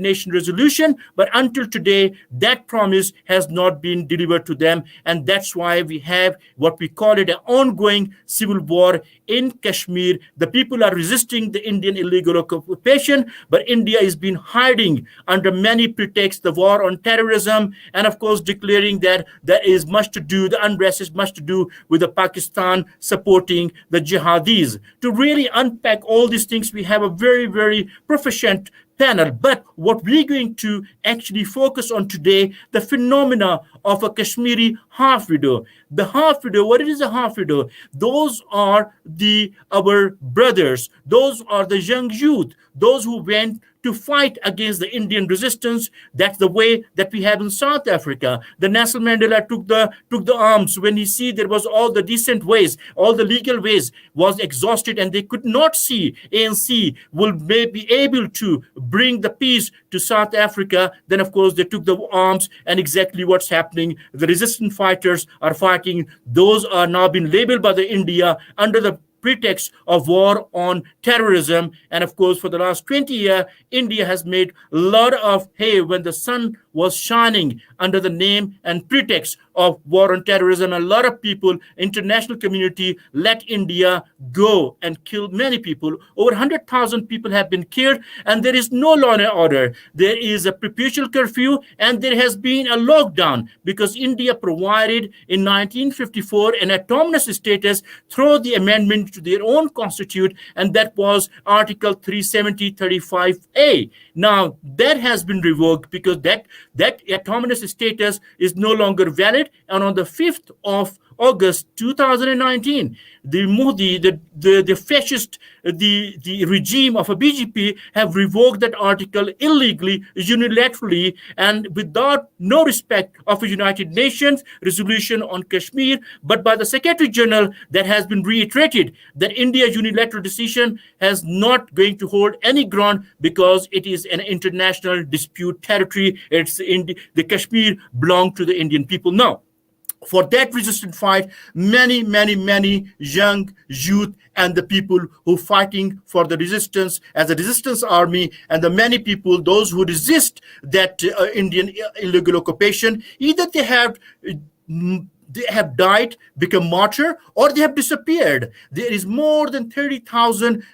Nation resolution, but until today, that promise has not been delivered to them. And that's why we have what we call it an ongoing civil war in Kashmir. The people are resisting the Indian illegal occupation, but India has been hiding under many pretexts, the war on terrorism, and of course declaring that there is much to do, the unrest is much to do with the Pakistan supporting the jihadis. To really unpack all these things, we have a very, very proficient panel. But what we're going to actually focus on today, the phenomena of a Kashmiri half widow. The half widow, what is a half widow? Those are our brothers, those are the young youth, those who went to fight against the Indian resistance. That's the way that we have in South Africa. The Nelson Mandela took the arms when he see there was all the decent ways, all the legal ways was exhausted, and they could not see ANC will be able to bring the peace to South Africa. Then of course they took the arms, and exactly what's happening. The resistant fighters are fighting. Those are now being labeled by the India under the pretext of war on terrorism. And of course, for the last 20 years, India has made a lot of hay when the sun was shining under the name and pretext of war on terrorism. A lot of people, international community, let India go and kill many people. Over 100,000 people have been killed, and there is no law and order. There is a perpetual curfew, and there has been a lockdown because India provided in 1954 an autonomous status through the amendment to their own constitution, and that was Article 370-35A. Now, that has been revoked because that autonomous status is no longer valid. And on the 5th of August 2019, the Modi, the fascist, the regime of a BJP have revoked that article illegally, unilaterally, and without no respect of a United Nations resolution on Kashmir. But by the Secretary General, that has been reiterated that India's unilateral decision has not going to hold any ground because it is an international dispute territory. The Kashmir belong to the Indian people now. For that resistant fight, many, many, many young youth and the people who fighting for the resistance as a resistance army, and the many people, those who resist that Indian illegal occupation, either they have died, become martyr, or they have disappeared. There is more than 30,000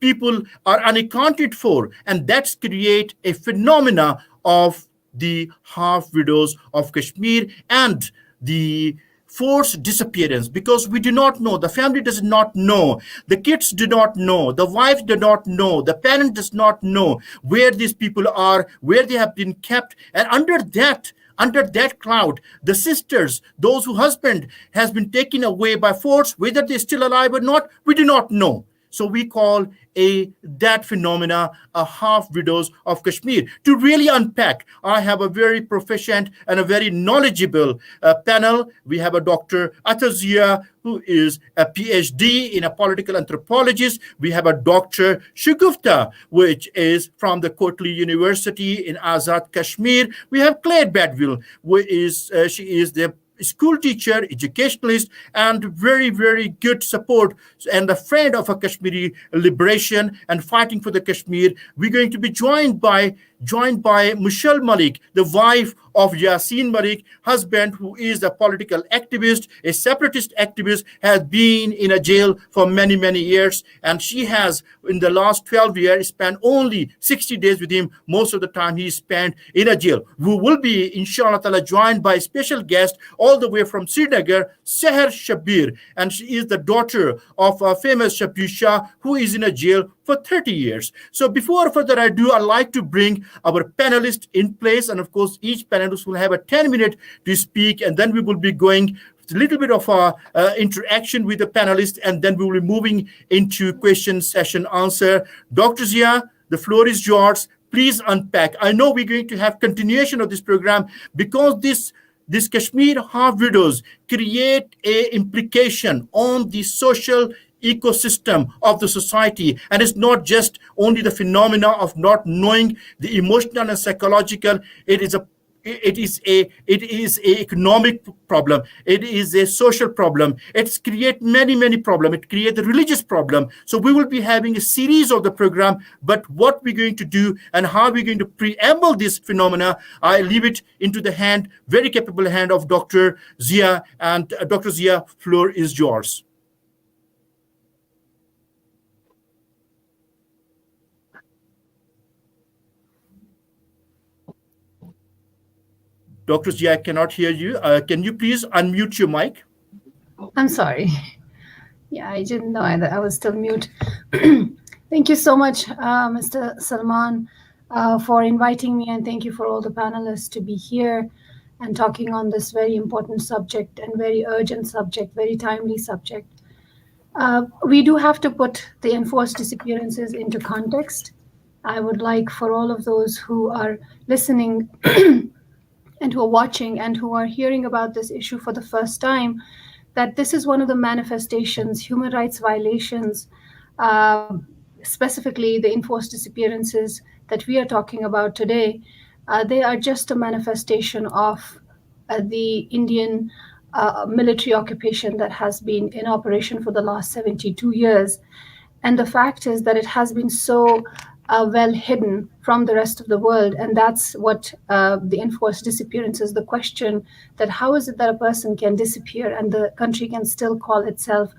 people are unaccounted for, and that's create a phenomena of the half widows of Kashmir and the forced disappearance, because we do not know, the family does not know, the kids do not know, the wife do not know, the parent does not know where these people are, where they have been kept. And under that cloud, the sisters, those whose husband has been taken away by force, whether they're still alive or not, we do not know. So we call that phenomena a half widows of Kashmir. To really unpack, I have a very proficient and a very knowledgeable panel. We have a Dr. Atazia, who is a PhD in a political anthropologist. We have a Dr. Shugufta, which is from the Kotli University in Azad Kashmir. We have Claire Badville, she is the school teacher, educationalist, and very, very good support and a friend of a Kashmiri liberation and fighting for the Kashmir. We're going to be joined by Michelle Malik, the wife of Yasin Malik, husband who is a political activist, a separatist activist, has been in a jail for many, many years. And she has, in the last 12 years, spent only 60 days with him. Most of the time he spent in a jail. We will be, inshallah ta'ala, joined by a special guest all the way from Srinagar, Seher Shabir. And she is the daughter of a famous Shabir Shah who is in a jail for 30 years. So before further ado, I'd like to bring our panelists in place. And of course, each panelist will have a 10-minute to speak. And then we will be going a little bit of interaction with the panelists. And then we will be moving into question, session, answer. Dr. Zia, the floor is yours. Please unpack. I know we're going to have continuation of this program because this Kashmir half widows create a implication on the social ecosystem of the society. And it's not just only the phenomena of not knowing the emotional and psychological. It is it is a economic problem, it is a social problem, it's create many problem, it create a religious problem. So we will be having a series of the program, but what we're going to do and how we're going to preamble this phenomena, I leave it into the hand, very capable hand of Dr. Zia. And Dr. Zia, floor is yours. Dr. Zia, I cannot hear you. Can you please unmute your mic? I'm sorry. Yeah, I didn't know that I was still mute. Thank you so much, Mr. Salman, for inviting me, and thank you for all the panelists to be here and talking on this very important subject and very urgent subject, very timely subject. We do have to put the enforced disappearances into context. I would like for all of those who are listening and who are watching and who are hearing about this issue for the first time, that this is one of the manifestations, human rights violations, uh, specifically the enforced disappearances that we are talking about today. They are just a manifestation of the Indian military occupation that has been in operation for the last 72 years. And the fact is that it has been so well hidden from the rest of the world. And that's what the enforced disappearances, the question that how is it that a person can disappear and the country can still call itself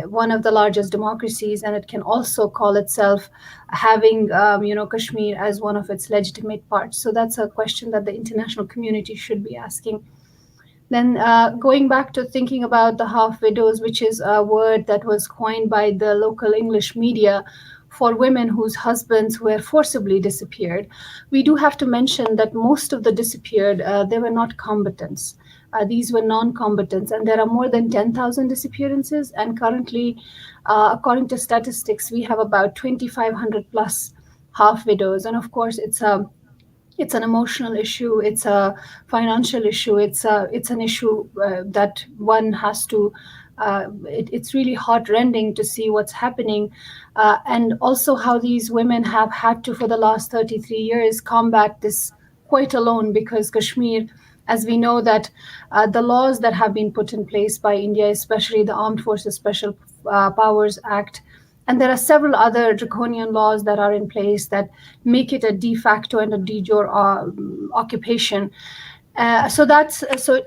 one of the largest democracies, and it can also call itself having, Kashmir as one of its legitimate parts. So that's a question that the international community should be asking. Then going back to thinking about the half widows, which is a word that was coined by the local English media for women whose husbands were forcibly disappeared, we do have to mention that most of the disappeared, they were not combatants. These were non-combatants, and there are more than 10,000 disappearances. And currently, according to statistics, we have about 2,500 plus half widows. And of course, it's an emotional issue, it's a financial issue, it's an issue that one has to it's really heartrending to see what's happening, and also how these women have had to for the last 33 years combat this quite alone, because Kashmir, as we know that the laws that have been put in place by India, especially the Armed Forces Special Powers Act, and there are several other draconian laws that are in place that make it a de facto and a de jure occupation. So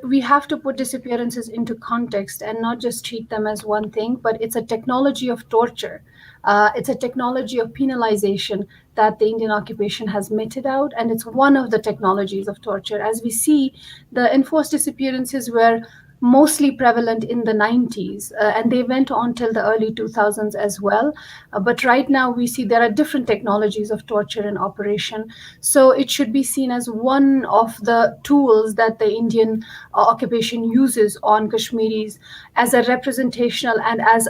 we have to put disappearances into context and not just treat them as one thing, but it's a technology of torture. It's a technology of penalization that the Indian occupation has meted out, and it's one of the technologies of torture. As we see, the enforced disappearances were mostly prevalent in the 90s, and they went on till the early 2000s as well. But right now, we see there are different technologies of torture in operation. So it should be seen as one of the tools that the Indian occupation uses on Kashmiris as a representational and as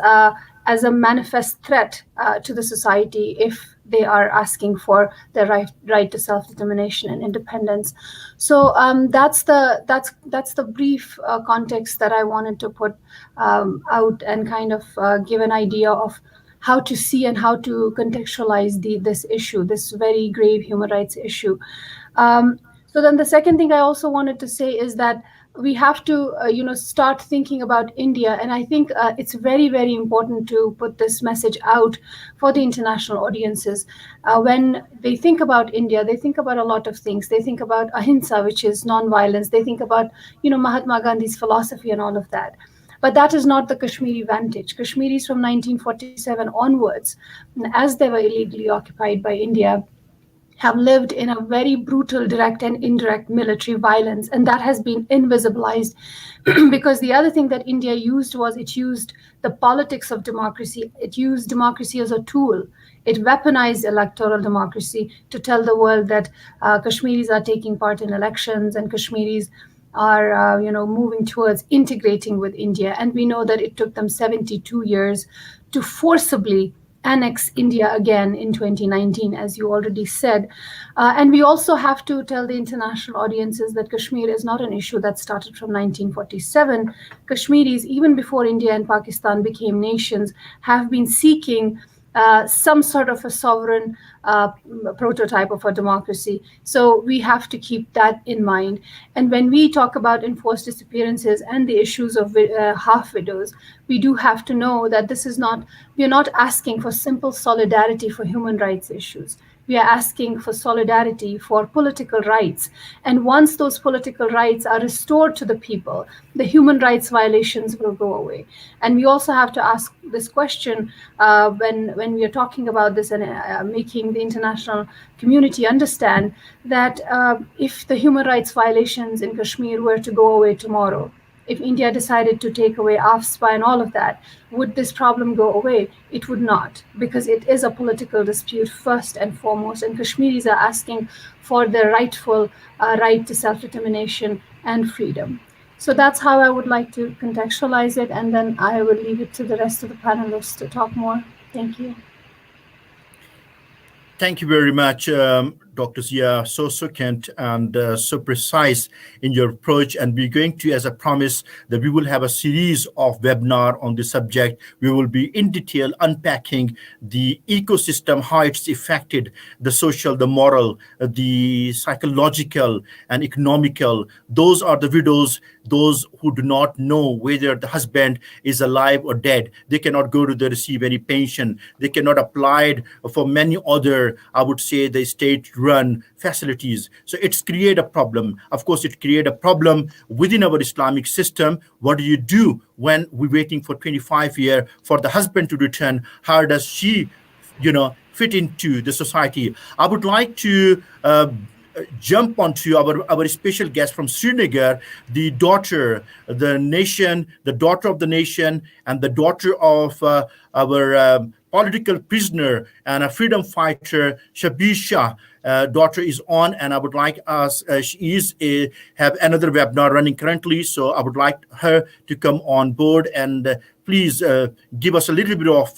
a manifest threat to the society if they are asking for their right to self-determination and independence. So that's the brief context that I wanted to put out and kind of give an idea of how to see and how to contextualize this issue, this very grave human rights issue. So then the second thing I also wanted to say is that we have to start thinking about India, and I think it's very important to put this message out for the international audiences. When they think about India, they think about a lot of things. They think about ahimsa, which is non-violence. They think about Mahatma Gandhi's philosophy and all of that. But that is not the Kashmiri vantage. Kashmiris from 1947 onwards, as they were illegally occupied by India, have lived in a very brutal direct and indirect military violence, and that has been invisibilized because the other thing that India used was it used the politics of democracy. It used democracy as a tool. It weaponized electoral democracy to tell the world that Kashmiris are taking part in elections and Kashmiris are moving towards integrating with India. And we know that it took them 72 years to forcibly annex India again in 2019, as you already said. And we also have to tell the international audiences that Kashmir is not an issue that started from 1947. Kashmiris, even before India and Pakistan became nations, have been seeking some sort of a sovereign prototype of a democracy. So we have to keep that in mind. And when we talk about enforced disappearances and the issues of half widows, we do have to know that this is not, we are not asking for simple solidarity for human rights issues. We are asking for solidarity for political rights. And once those political rights are restored to the people, the human rights violations will go away. And we also have to ask this question when we are talking about this and making the international community understand that if the human rights violations in Kashmir were to go away tomorrow, if India decided to take away AFSPA and all of that, would this problem go away? It would not, because it is a political dispute first and foremost, and Kashmiris are asking for their rightful right to self determination and freedom. So that's how I would like to contextualize it, and then I will leave it to the rest of the panelists to talk more. Thank you. Thank you very much, Dr. Zia. So succinct and so precise in your approach. And we're going to, as I promised, that we will have a series of webinar on this subject. We will be in detail unpacking the ecosystem, how it's affected the social, the moral, the psychological, and economical. Those are the widows, those who do not know whether the husband is alive or dead. They cannot go to the receive any pension. They cannot apply it for many other, I would say, the state-run facilities. So it's create a problem. Of course, it create a problem within our Islamic system. What do you do when we're waiting for 25 years for the husband to return? How does she, fit into the society? I would like to jump onto our special guest from Srinagar, the daughter, the nation, the daughter of the nation, and the daughter of our political prisoner and a freedom fighter, Shabir Shah. Daughter is on, and I would like us. She is have another webinar running currently, so I would like her to come on board and please give us a little bit of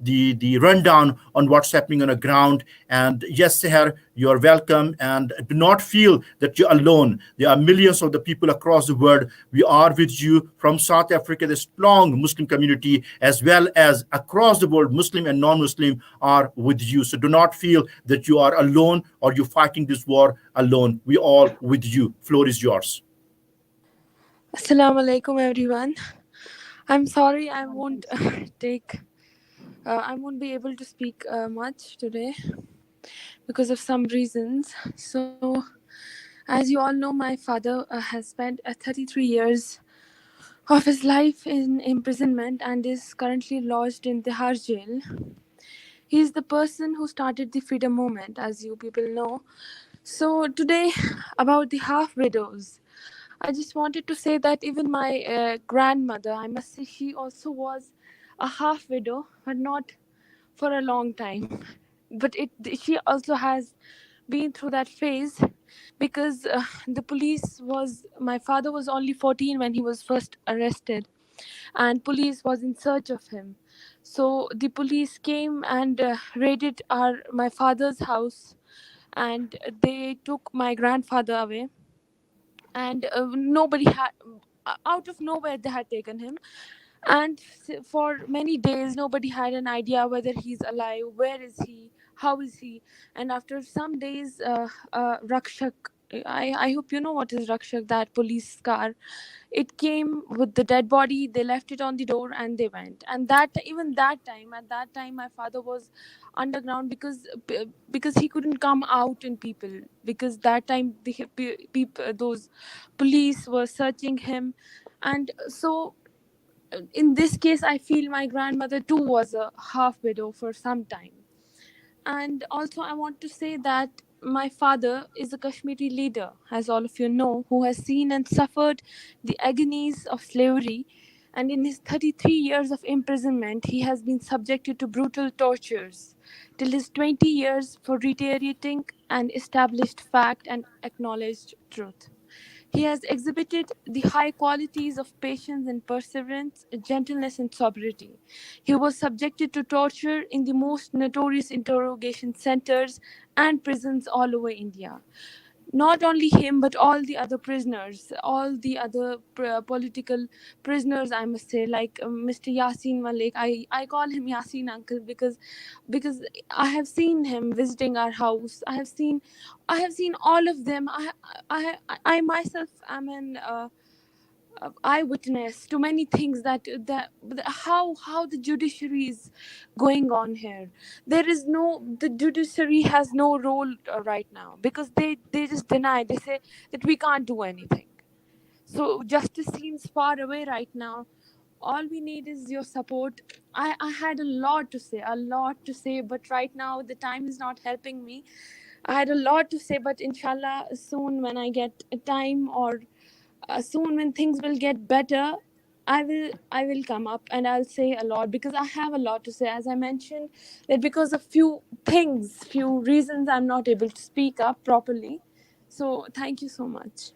the rundown on what's happening on the ground. And yes, Seher, you're welcome, and do not feel that you're alone. There are millions of the people across the world. We are with you from South Africa. The strong Muslim community, as well as across the world, Muslim and non-Muslim, are with you. So do not feel that you are alone or you're fighting this war alone. We all with you. Floor is yours. Assalamu alaikum, everyone. I'm sorry I won't I won't be able to speak much today because of some reasons. So, as you all know, my father has spent 33 years of his life in imprisonment and is currently lodged in Tihar jail. He is the person who started the freedom movement, as you people know. So, today, about the half widows. I just wanted to say that even my grandmother, I must say, she also was a half widow, but not for a long time. But she also has been through that phase because the police was, my father was only 14 when he was first arrested, and police was in search of him. So the police came and raided my father's house, and they took my grandfather away, and nobody had, out of nowhere they had taken him, and for many days nobody had an idea whether he's alive, where is he, how is he. And after some days, rakshak, I hope you know what is rakshak, that police car, it came with the dead body. They left it on the door and they went. And that, even that time, at that time my father was underground because he couldn't come out in people, because that time the people, those police were searching him. And so in this case I feel my grandmother too was a half widow for some time. And also, I want to say that my father is a Kashmiri leader, as all of you know, who has seen and suffered the agonies of slavery. And in his 33 years of imprisonment, he has been subjected to brutal tortures till his 20 years for reiterating an established fact and acknowledged truth. He has exhibited the high qualities of patience and perseverance, gentleness and sobriety. He was subjected to torture in the most notorious interrogation centers and prisons all over India. not only him but all the other prisoners, all the other political prisoners, I must say, like Mr. Yasin Malik. I call him Yasin uncle because I have seen him visiting our house. I have seen all of them. I myself am an eyewitness to many things that how the judiciary is going on here. There is no The judiciary has no role right now, because they just deny. They say that we can't do anything. So justice seems far away right now. All we need is your support. I had a lot to say, but right now the time is not helping me. I had a lot to say, but inshallah, soon when I get a time, or soon when things will get better, I will come up and I'll say a lot, because I have a lot to say. As I mentioned, that because of few reasons, I'm not able to speak up properly. So thank you so much.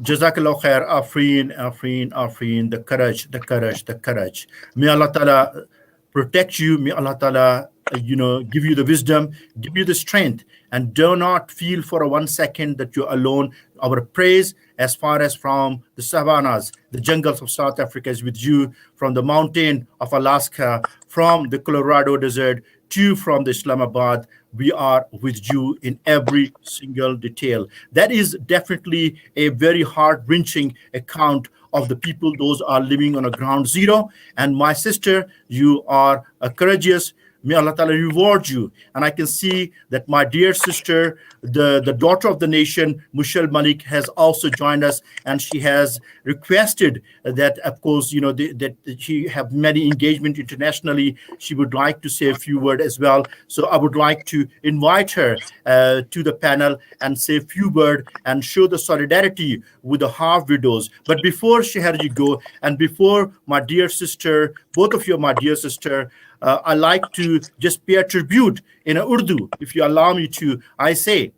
Jazakallah khair, Afreen, Afreen, Afreen, the courage, the courage, the courage. May Allah Ta'ala protect you. May Allah Ta'ala, give you the wisdom, give you the strength, and do not feel for a 1 second that you're alone. Our praise, as far as from the savannas, the jungles of South Africa, is with you, from the mountain of Alaska, from the Colorado desert to from the Islamabad. We are with you in every single detail. That is definitely a very heart wrenching account of the people those are living on a ground zero. And my sister, you are a courageous. May Allah Ta'ala reward you. And I can see that my dear sister, the daughter of the nation, Mushal Malik, has also joined us, and she has requested that, of course, that she have many engagement internationally. She would like to say a few words as well. So I would like to invite her to the panel and say a few words and show the solidarity with the half widows. But before Shehar go, and before my dear sister, both of you are my dear sister, I like to just pay a tribute in Urdu, if you allow me to. I say,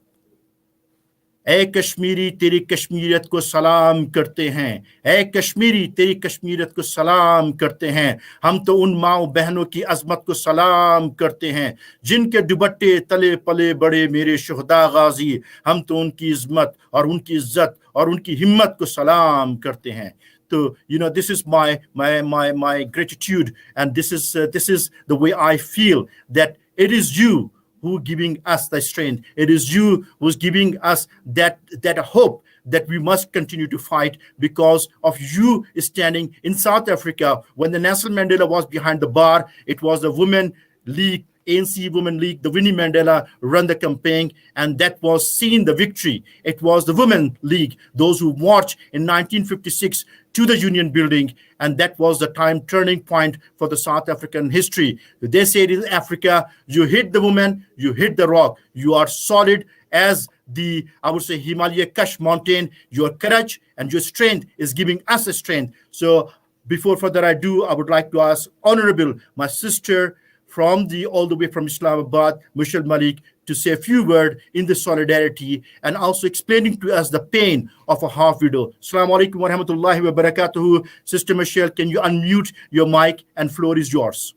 ए कश्मीरी तेरी कश्मीरियत को सलाम करते हैं, ए कश्मीरी तेरी कश्मीरियत को सलाम करते हैं। हम तो उन माओ बहनों की अजमत को सलाम करते हैं जिनके दुपट्टे तले पले बड़े मेरे शुहदा गाजी। हम तो उनकी इज्जत और उनकी इज्जत और उनकी हिम्मत को सलाम करते हैं। So, this is my gratitude, and this is the way I feel, that it is you who giving us the strength. It is you who's giving us that hope that we must continue to fight, because of you standing in South Africa. When the Nelson Mandela was behind the bar, it was the Women League, ANC Women League, the Winnie Mandela run the campaign, and that was seen the victory. It was the Women League, those who marched in 1956 to the Union Building, and that was the time turning point for the South African history. They said in Africa, you hit the woman, you hit the rock, you are solid as the, I would say, Himalaya Kash mountain. Your courage and your strength is giving us a strength. So before further ado, I would like to ask Honorable, my sister, from all the way from Islamabad, Mushal Malik, to say a few words in the solidarity and also explaining to us the pain of a half widow. Assalamu alaikum wa rahmatullahi wa barakatuhu. Sister Michelle, can you unmute your mic, and floor is yours.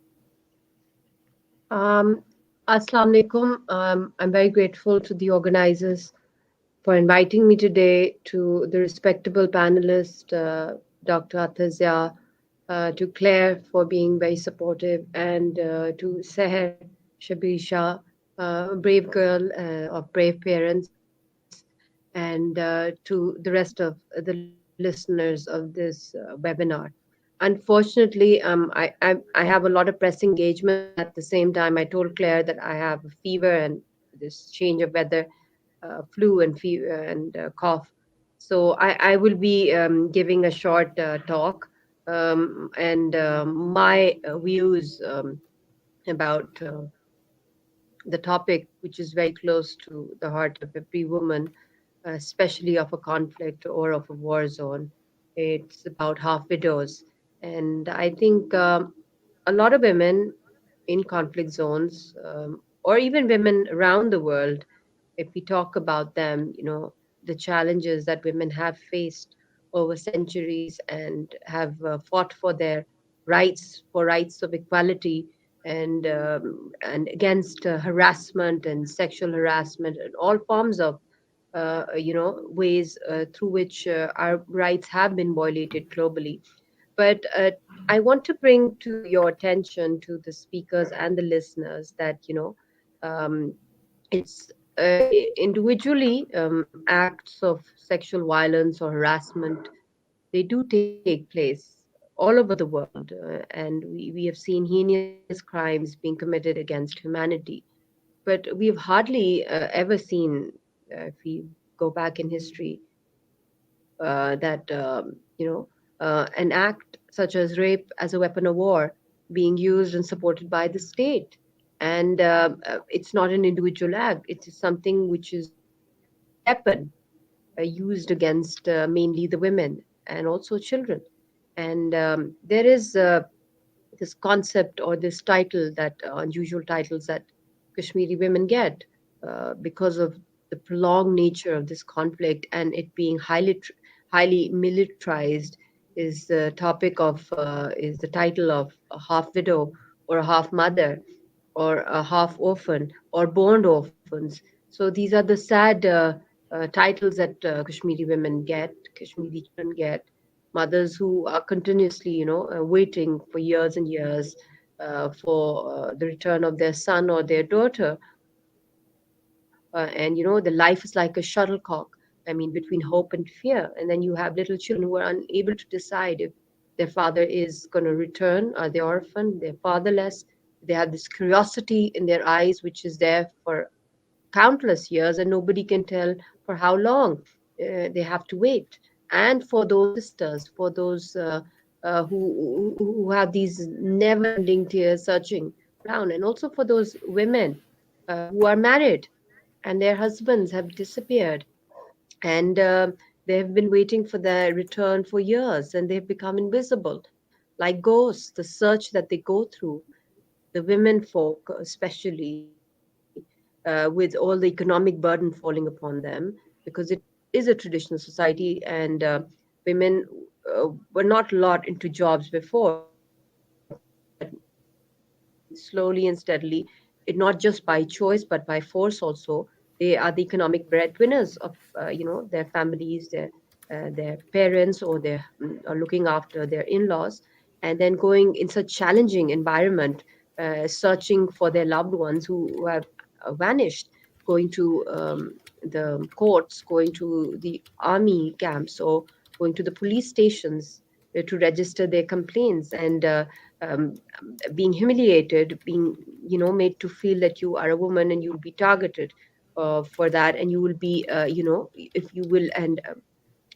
Assalamu alaikum. I'm very grateful to the organizers for inviting me today, to the respectable panelist, Dr. Atazia, to Claire for being very supportive, and to Seher Shabir Shah, brave girl of brave parents, and to the rest of the listeners of this webinar. Unfortunately, I have a lot of pressing engagements, and at the same time, I told Claire that I have a fever and this change of weather, flu and fever and cough. So I will be giving a short talk, and my views about the topic, which is very close to the heart of every woman, especially of a conflict or of a war zone. It's about half widows. And I think a lot of women in conflict zones, or even women around the world, if we talk about them, the challenges that women have faced over centuries and have fought for their rights, for rights of equality, and against harassment and sexual harassment and all forms of ways through which our rights have been violated globally. But I want to bring to your attention, to the speakers and the listeners, that um, it's individually, acts of sexual violence or harassment, they do take place all over the world, and we have seen heinous crimes being committed against humanity. But we've hardly ever seen, if we go back in history, that an act such as rape as a weapon of war being used and supported by the state. And it's not an individual act, it's something which is a weapon used against mainly the women and also children. And there is this concept or this title, that unusual titles that Kashmiri women get because of the prolonged nature of this conflict and it being highly militarized, is the topic of is the title of a half widow or a half mother or a half orphan or born orphans. So these are the sad titles that Kashmiri women get, Kashmiri children get, mothers who are continuously, waiting for years and years for the return of their son or their daughter. And the life is like a shuttlecock. I mean, between hope and fear. And then you have little children who are unable to decide if their father is going to return. Are they orphan? They're fatherless. They have this curiosity in their eyes, which is there for countless years, and nobody can tell for how long they have to wait. And for those sisters, for those who have these never-ending tears searching around, and also for those women who are married and their husbands have disappeared, and they have been waiting for their return for years, and they've become invisible, like ghosts. The search that they go through, the women folk, especially, with all the economic burden falling upon them, because it is a traditional society, and women were not allowed into jobs before, but slowly and steadily, not just by choice but by force also, they are the economic breadwinners of their families, their parents, or are looking after their in-laws, and then going in such challenging environment, searching for their loved ones who have vanished, going to the courts, going to the army camps, or going to the police stations to register their complaints, and being humiliated, being made to feel that you are a woman and you'll be targeted for that, and you will be if you will, and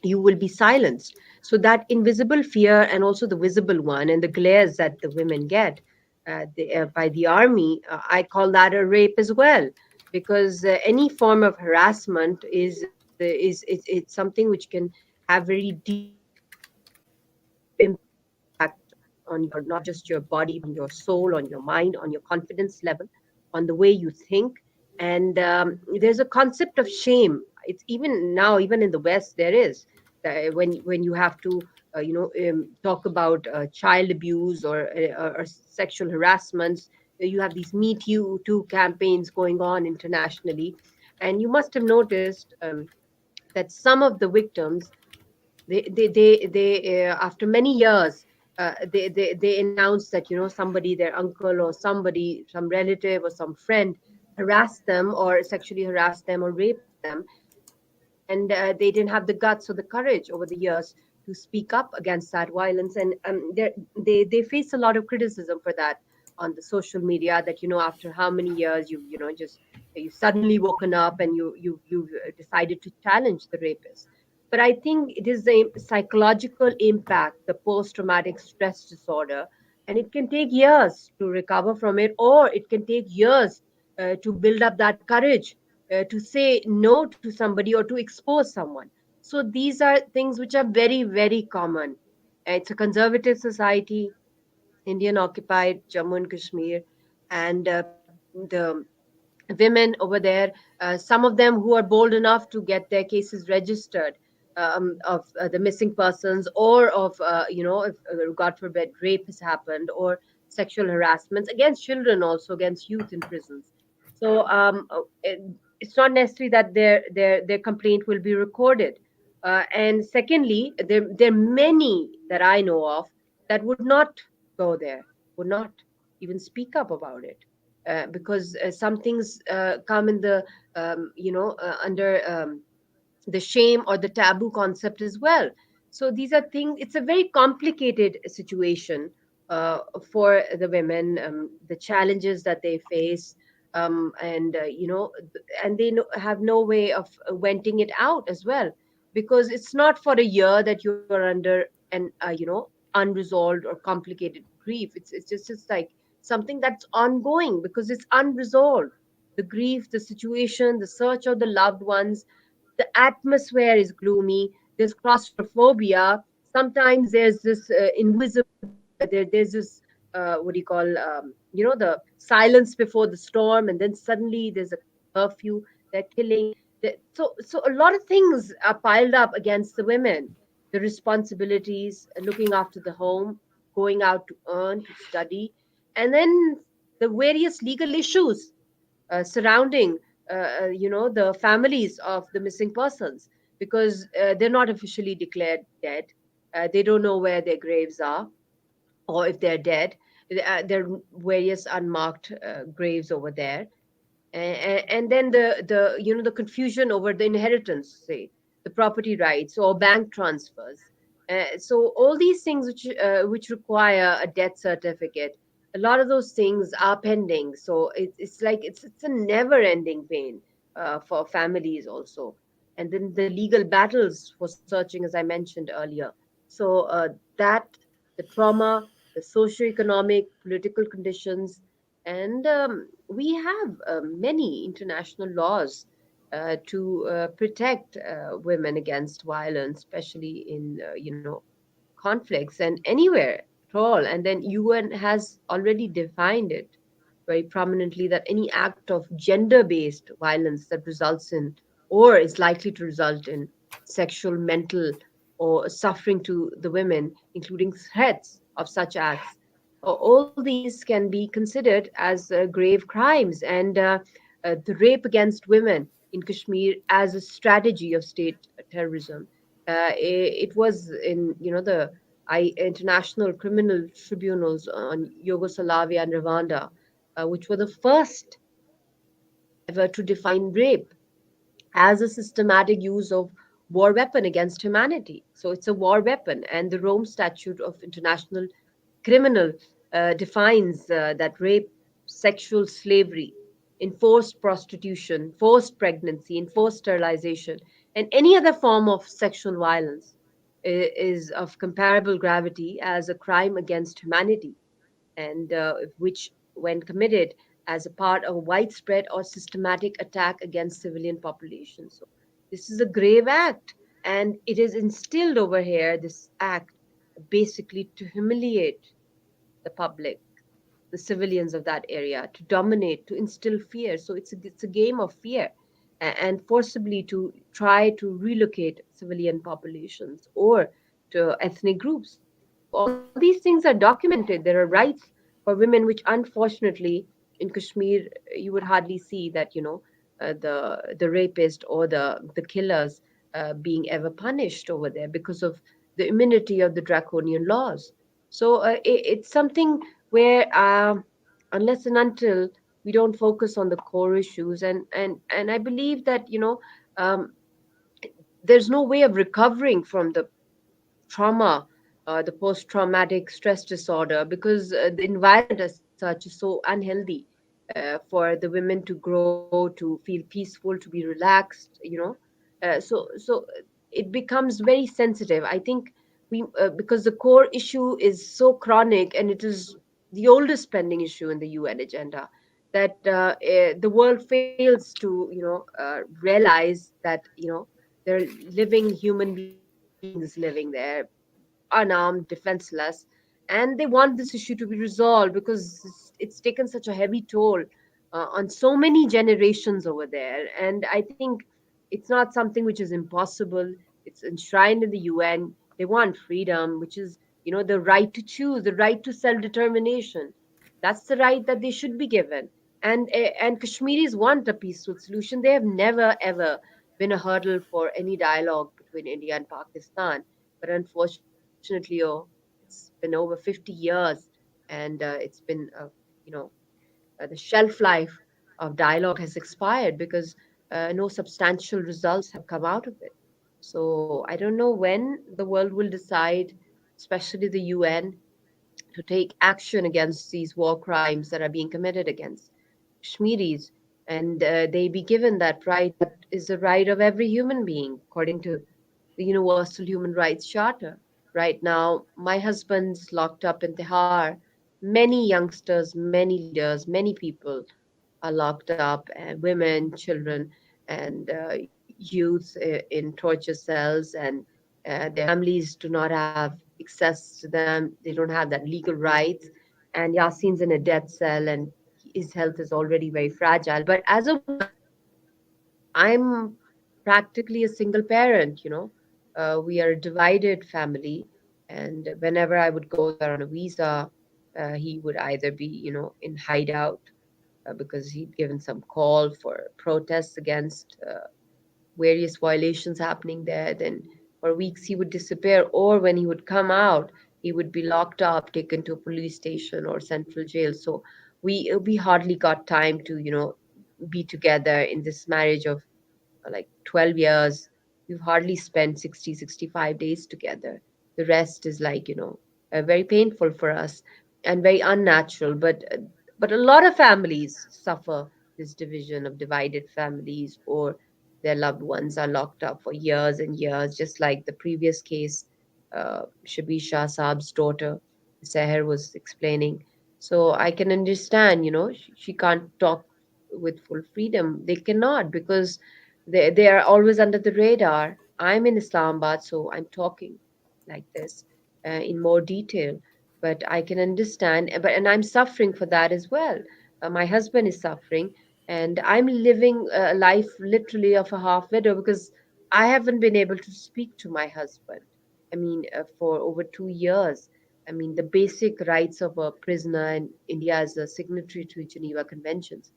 you will be silenced. So that invisible fear, and also the visible one, and the glares that the women get by the army, I call that a rape as well, because any form of harassment it's something which can have very deep impact on your, not just your body, but on your soul, on your mind, on your confidence level, on the way you think. And there's a concept of shame. It's even now, even in the West, there is, when you have to talk about child abuse or sexual harassments. You have these Me Too campaigns going on internationally, and you must have noticed that some of the victims, they after many years, they announce that somebody, their uncle or somebody, some relative or some friend, harassed them or sexually harassed them or raped them, and they didn't have the guts or the courage over the years to speak up against that violence. And they face a lot of criticism for that on the social media, that after how many years just you suddenly woken up and you've decided to challenge the rapist. But I think it is the psychological impact, the post traumatic stress disorder, and it can take years to recover from it, or it can take years to build up that courage to say no to somebody or to expose someone. So these are things which are very, very common. It's a conservative society, Indian occupied Jammu and Kashmir, and the women over there, some of them who are bold enough to get their cases registered of the missing persons, or of if God forbid rape has happened, or sexual harassments against children, also against youth in prisons. So it's not necessary that their complaint will be recorded. And secondly, there are many that I know of that would not go there, would not even speak up about it, because some things come in the under the shame or the taboo concept as well. So these are things, it's a very complicated situation for the women, the challenges that they face, and and they have no way of venting it out as well, because it's not for a year that you're under an unresolved or complicated grief. It's like something that's ongoing because it's unresolved. The grief, the situation, the search of the loved ones, the atmosphere is gloomy, there's claustrophobia, sometimes there's this invisible there's this what do you call the silence before the storm, and then suddenly there's a curfew, they're killing. So a lot of things are piled up against the women, the responsibilities, looking after the home, going out to earn, to study, and then the various legal issues surrounding the families of the missing persons, because they're not officially declared dead. They don't know where their graves are, or if they're dead. There are various unmarked graves over there. And then the confusion over the inheritance, say, the property rights or bank transfers. So all these things which require a death certificate, a lot of those things are pending. So it's like it's a never ending pain for families also. And then the legal battles for searching, as I mentioned earlier. So that, the trauma, the socio-economic political conditions, and we have many international laws to protect women against violence, especially in conflicts and anywhere at all. And then UN has already defined it very prominently, that any act of gender-based violence that results in or is likely to result in sexual, mental, or suffering to the women, including threats of such acts, all these can be considered as grave crimes. And the rape against women in Kashmir as a strategy of state terrorism. It was in the international criminal tribunals on Yugoslavia and Rwanda, which were the first ever to define rape as a systematic use of war weapon against humanity. So it's a war weapon, and the Rome Statute of International Criminal defines that rape, sexual slavery, enforced prostitution, forced pregnancy, enforced sterilization, and any other form of sexual violence is of comparable gravity as a crime against humanity, and which, when committed as a part of a widespread or systematic attack against civilian populations. So this is a grave act, and it is instilled over here, this act, basically to humiliate the public, the civilians of that area, to dominate, to instill fear. So it's a game of fear, and forcibly to try to relocate civilian populations or to ethnic groups. So all these things are documented. There are rights for women, which unfortunately in Kashmir you would hardly see that the rapist or the killers being ever punished over there because of the immunity of the draconian laws. So it's something where unless and until we don't focus on the core issues, and I believe that um, there's no way of recovering from the trauma, the post traumatic stress disorder, because the environment as such is so unhealthy for the women to grow, to feel peaceful, to be relaxed. So it becomes very sensitive. I think we because the core issue is so chronic, and it is the oldest pending issue in the UN agenda, that the world fails to realize that there are living human beings living there, unarmed, defenseless, and they want this issue to be resolved because it's taken such a heavy toll on so many generations over there. And I think it's not something which is impossible. It's enshrined in the UN. They want freedom, which is the right to choose, the right to self determination. That's the right that they should be given. And Kashmiris want a peaceful solution. They have never ever been a hurdle for any dialogue between India and Pakistan. But unfortunately, it's been over 50 years, and it's been the shelf life of dialogue has expired because no substantial results have come out of it. So I don't know when the world will decide, especially the UN, to take action against these war crimes that are being committed against Kashmiris, and they be given that right that is the right of every human being according to the Universal Human Rights Charter. Right now, my husband's locked up in Tihar. Many youngsters, many leaders, many people are locked up, and women, children, and youths in torture cells, and their families do not have access to them. They don't have that legal rights. And Yasin's in a death cell, and his health is already very fragile. But as a woman, I'm practically a single parent, you know. We are a divided family, and whenever I would go there on a visa, he would either be, in hideout because he'd given some call for protests against various violations happening there. Then for weeks he would disappear, or when he would come out, he would be locked up, taken to a police station or central jail. So we hardly got time to, be together in this marriage of like 12 years. We've hardly spent 60, 65 days together. The rest is like, very painful for us and very unnatural. But a lot of families suffer this division of divided families, or their loved ones are locked up for years and years, just like the previous case, Shabir Shah Saab's daughter, Seher, was explaining. So I can understand, she can't talk with full freedom. They cannot because they are always under the radar. I'm in Islamabad, so I'm talking like this in more detail. But I can understand, and I'm suffering for that as well. My husband is suffering, and I'm living a life literally of a half widow because I haven't been able to speak to my husband. I mean, for over 2 years. I mean, the basic rights of a prisoner in India as a signatory to Geneva Conventions,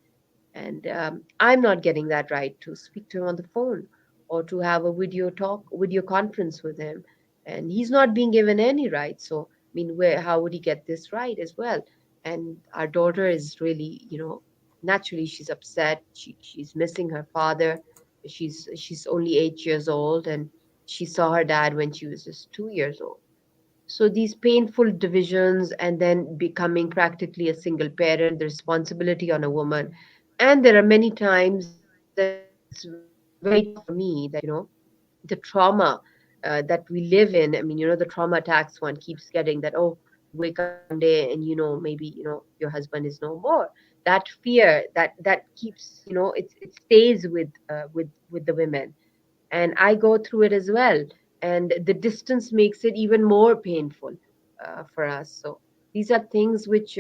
and I'm not getting that right to speak to him on the phone or to have a video conference with him, and he's not being given any rights. So I mean, how would he get this right as well? And our daughter is really, naturally she's upset. She's missing her father. She's only 8 years old, and she saw her dad when she was just 2 years old. So these painful divisions, and then becoming practically a single parent, the responsibility on a woman. And there are many times that it's very tough for me that, the trauma that we live in. I mean, the trauma attacks one keeps getting, that, oh, you wake up one day and, maybe, your husband is no more. That fear that keeps, it stays with the women, and I go through it as well. And the distance makes it even more painful for us. So these are things which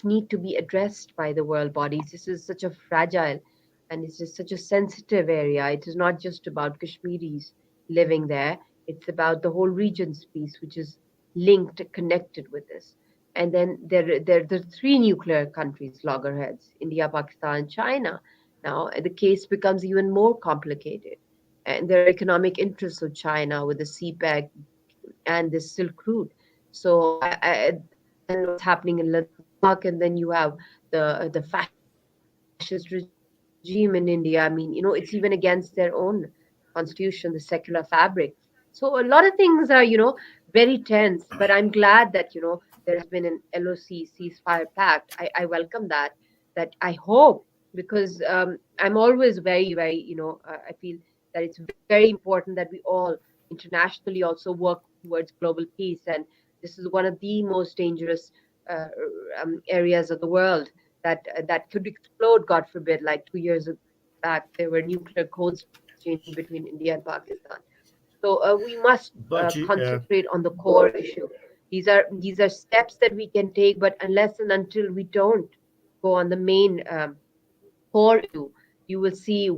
need to be addressed by the world bodies. This is such a fragile, and it's just such a sensitive area. It is not just about Kashmiris living there. It's about the whole region's peace, which is linked, connected with this. And then there are the three nuclear countries, loggerheads: India, Pakistan, China. Now the case becomes even more complicated. And there are economic interests of China with the CPEC and the Silk Route. So and then what's happening in Ladakh, and then you have the fascist regime in India. I mean, it's even against their own constitution, the secular fabric. So a lot of things are, very tense. But I'm glad that, there has been an LOC ceasefire pact. I welcome that I hope, because I'm always very, very, I feel that it's very important that we all internationally also work towards global peace. And this is one of the most dangerous uh, areas of the world that could explode, God forbid. Like 2 years back, there were nuclear codes exchanged between India and Pakistan. So we must But concentrate on the core issue. These are steps that we can take, but unless and until we don't go on the main core issue, you will see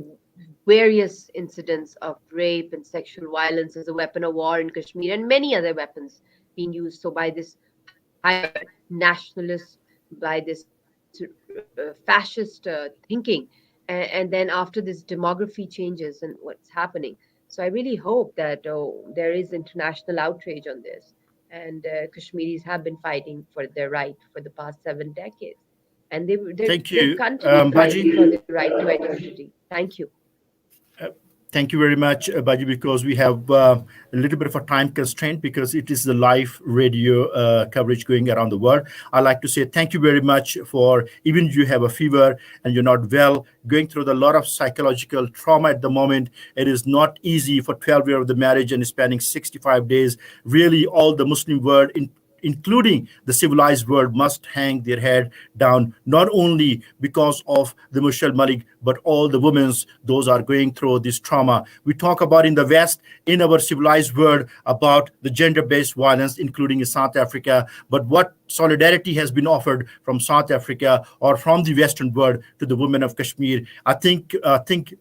various incidents of rape and sexual violence as a weapon of war in Kashmir, and many other weapons being used. So by this hyper nationalist by this fascist thinking, and then after this demography changes and what's happening. So I really hope that there is international outrage on this, and Kashmiris have been fighting for their right for the past 7 decades, and Thank they'll you, continue fighting Baji. for their right to identity. Thank you. Thank you very much, Baji, because we have a little bit of a time constraint because it is the live radio coverage going around the world. I'd like to say thank you very much for, even if you have a fever and you're not well, going through a lot of psychological trauma at the moment. It is not easy for 12 years of the marriage and spending 65 days. Really, all the Muslim world, including the civilized world, must hang their head down, not only because of the Mushal Malik, but all the women's, those are going through this trauma. We talk about in the West, in our civilized world, about the gender-based violence, including in South Africa, but what solidarity has been offered from South Africa or from the Western world to the women of Kashmir. I think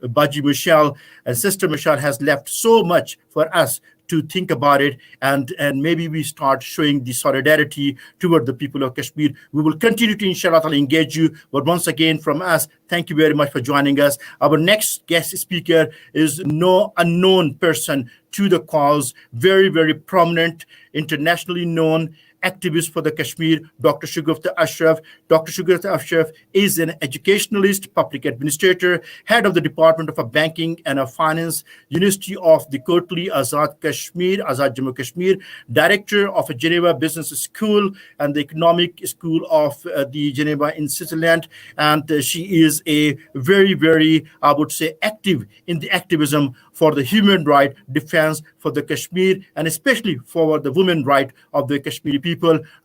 Baji Michelle and Sister Michelle has left so much for us to think about it, and maybe we start showing the solidarity toward the people of Kashmir. We will continue to inshallah engage you. But once again from us, thank you very much for joining us. Our next guest speaker is no unknown person to the cause, very, very prominent, internationally known activist for the Kashmir, Dr. Shugufta Ashraf. Dr. Shugufta Ashraf is an educationalist, public administrator, head of the Department of Banking and of Finance, University of the Kotli Azad Kashmir, Azad Jammu Kashmir, director of a Geneva Business School and the Economic School of the Geneva in Switzerland. And she is a very, very, I would say, active in the activism for the human right defense for the Kashmir and especially for the women right of the Kashmiri people.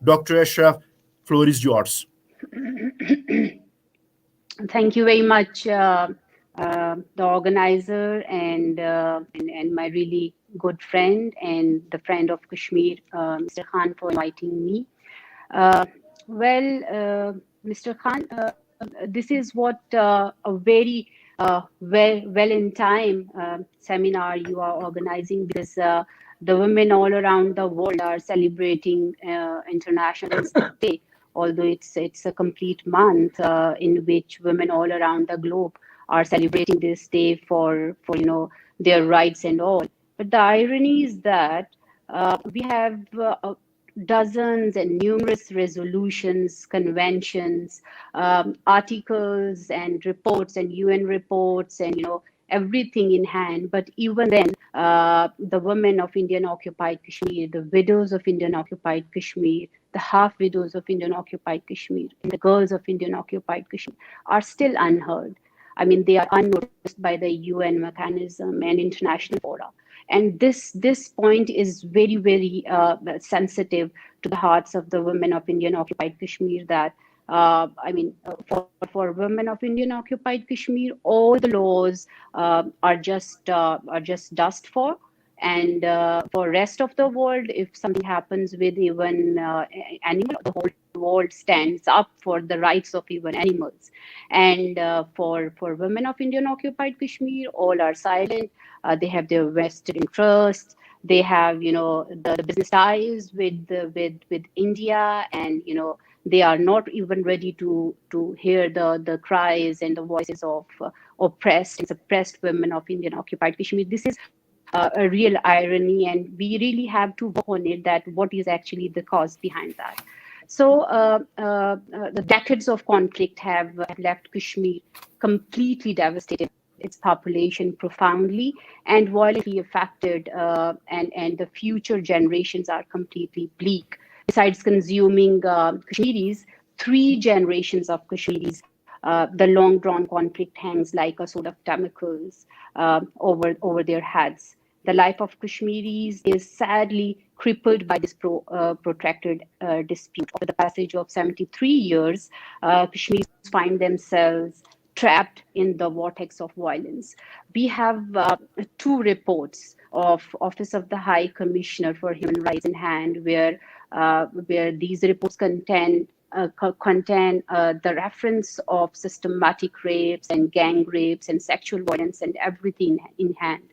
Dr. Ashraf, floor is yours. Thank you very much, the organizer and my really good friend and the friend of Kashmir, Mr. Khan, for inviting me. Mr. Khan, this is what a very well in time seminar you are organizing, because the women all around the world are celebrating International Day, although it's a complete month in which women all around the globe are celebrating this day for their rights and all. But the irony is that we have dozens and numerous resolutions, conventions, articles and reports and UN reports and everything in hand. But even then, the women of Indian occupied Kashmir, the widows of Indian occupied Kashmir, the half widows of Indian occupied Kashmir, and the girls of Indian occupied Kashmir are still unheard. I mean, they are unnoticed by the UN mechanism and international fora. And this point is very, very sensitive to the hearts of the women of Indian occupied Kashmir, that for women of Indian occupied Kashmir, all the laws are just dust for. And for rest of the world, if something happens with even animal, the whole world stands up for the rights of even animals. And for women of Indian occupied Kashmir, all are silent. They have their vested interests. They have the business ties with India, and they are not even ready to hear the cries and the voices of oppressed and suppressed women of Indian occupied Kashmir. This is a real irony, and we really have to work on it, that what is actually the cause behind that. So the decades of conflict have left Kashmir completely devastated, its population profoundly and violently affected, and the future generations are completely bleak. Besides consuming Kashmiris, 3 generations of Kashmiris, the long drawn conflict hangs like a sword of Damocles over their heads. The life of Kashmiris is sadly crippled by this protracted dispute. Over the passage of 73 years, Kashmiris find themselves trapped in the vortex of violence. We have 2 reports of Office of the High Commissioner for Human Rights in hand, where these reports contain the reference of systematic rapes and gang rapes and sexual violence and everything in hand.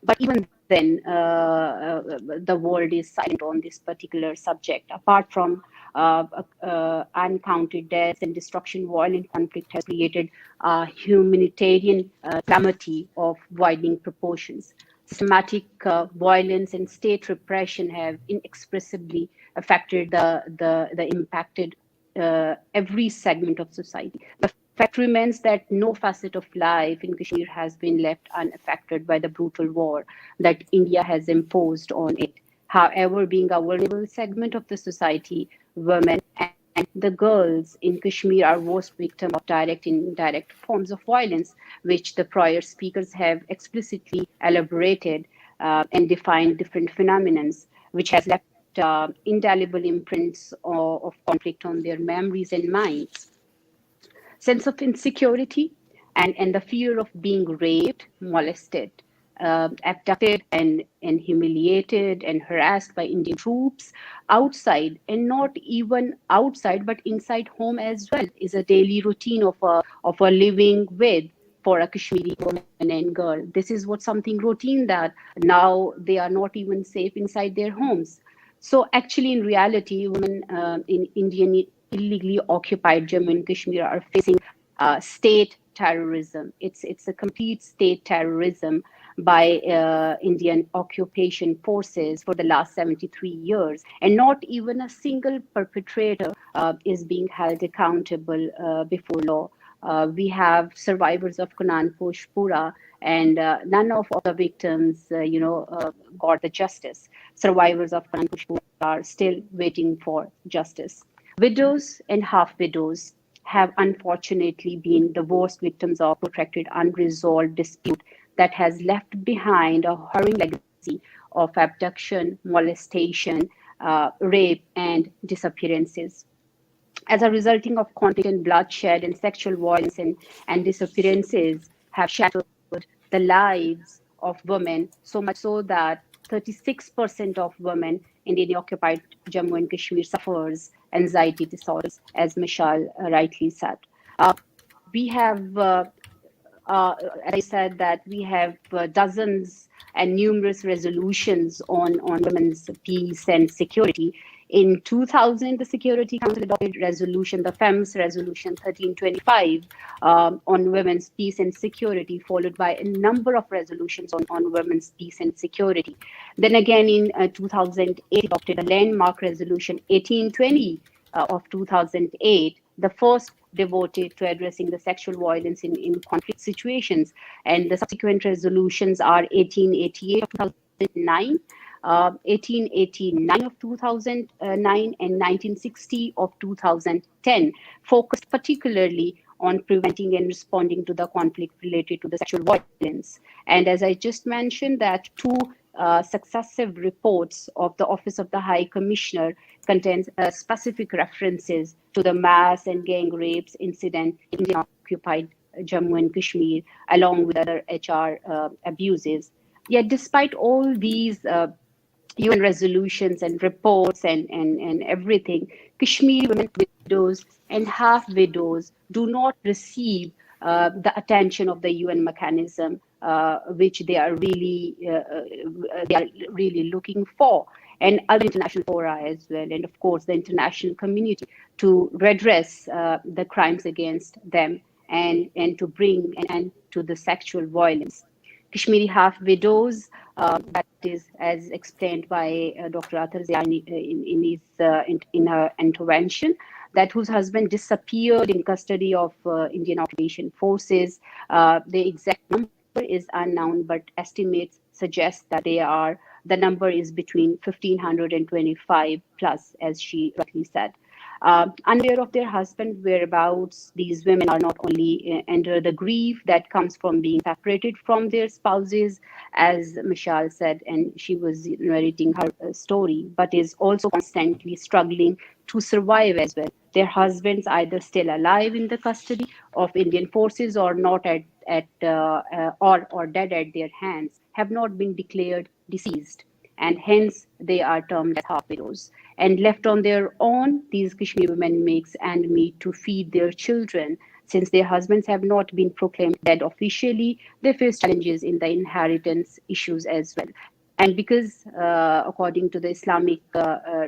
But even then, the world is silent on this particular subject. Apart from uncounted deaths and destruction. Violent conflict has created a humanitarian calamity of widening proportions. Systematic violence and state repression have inexpressibly affected the impacted every segment of society. The fact remains that no facet of life in Kashmir has been left unaffected by the brutal war that India has imposed on it. However, being a vulnerable segment of the society, women and the girls in Kashmir are worst victims of direct and indirect forms of violence, which the prior speakers have explicitly elaborated and defined different phenomena, which has left indelible imprints of conflict on their memories and minds. Sense of insecurity and the fear of being raped, molested, abducted, and humiliated and harassed by Indian troops outside, and not even outside, but inside home as well, is a daily routine of a living with for a Kashmiri woman and girl. This is what something routine that now they are not even safe inside their homes. So actually, in reality, women in Indian illegally occupied Jammu and Kashmir are facing state terrorism. It's a complete state terrorism by Indian occupation forces for the last 73 years, and not even a single perpetrator is being held accountable before law. We have survivors of Kananpur, Pura, and none of the victims, got the justice. Survivors of Kananpur are still waiting for justice. Widows and half widows have unfortunately been the worst victims of protracted unresolved dispute that has left behind a harrowing legacy of abduction, molestation, rape, and disappearances. As a resulting of conflict and bloodshed and sexual violence and disappearances have shattered the lives of women, so much so that 36% of women in the occupied Jammu and Kashmir suffers anxiety disorders, as Michelle rightly said. We have as I said, that we have dozens and numerous resolutions on women's peace and security. In 2000, the Security Council adopted resolution, the FEMS resolution 1325 on women's peace and security, followed by a number of resolutions on women's peace and security. Then again in 2008, adopted a landmark resolution 1820 of 2008, the first devoted to addressing the sexual violence in conflict situations. And the subsequent resolutions are 1888 of 2009, 1889 of 2009, and 1960 of 2010, focused particularly on preventing and responding to the conflict related to the sexual violence. And as I just mentioned, that two successive reports of the Office of the High Commissioner contains specific references to the mass and gang rapes incident in the occupied Jammu and Kashmir, along with other HR abuses. Yet, despite all these UN resolutions and reports and everything, Kashmiri women, widows, and half widows do not receive the attention of the UN mechanism, which they are really looking for, and other international fora as well, and of course the international community to redress the crimes against them and to bring an end to the sexual violence. Kashmiri half widows, that is, as explained by Dr. Athar Zia in her intervention, that whose husband disappeared in custody of Indian occupation forces. The exact number is unknown, but estimates suggest that the number is between 1,500 and 25 plus, as she rightly said. Unaware of their husband whereabouts, these women are not only under the grief that comes from being separated from their spouses, as Michelle said, and she was narrating her story, but is also constantly struggling to survive as well. Their husbands either still alive in the custody of Indian forces or not or dead at their hands, have not been declared deceased, and hence they are termed as half widows. And left on their own, these Kashmiri women makes ends meet to feed their children. Since their husbands have not been proclaimed dead officially, they face challenges in the inheritance issues as well. And because, according to the Islamic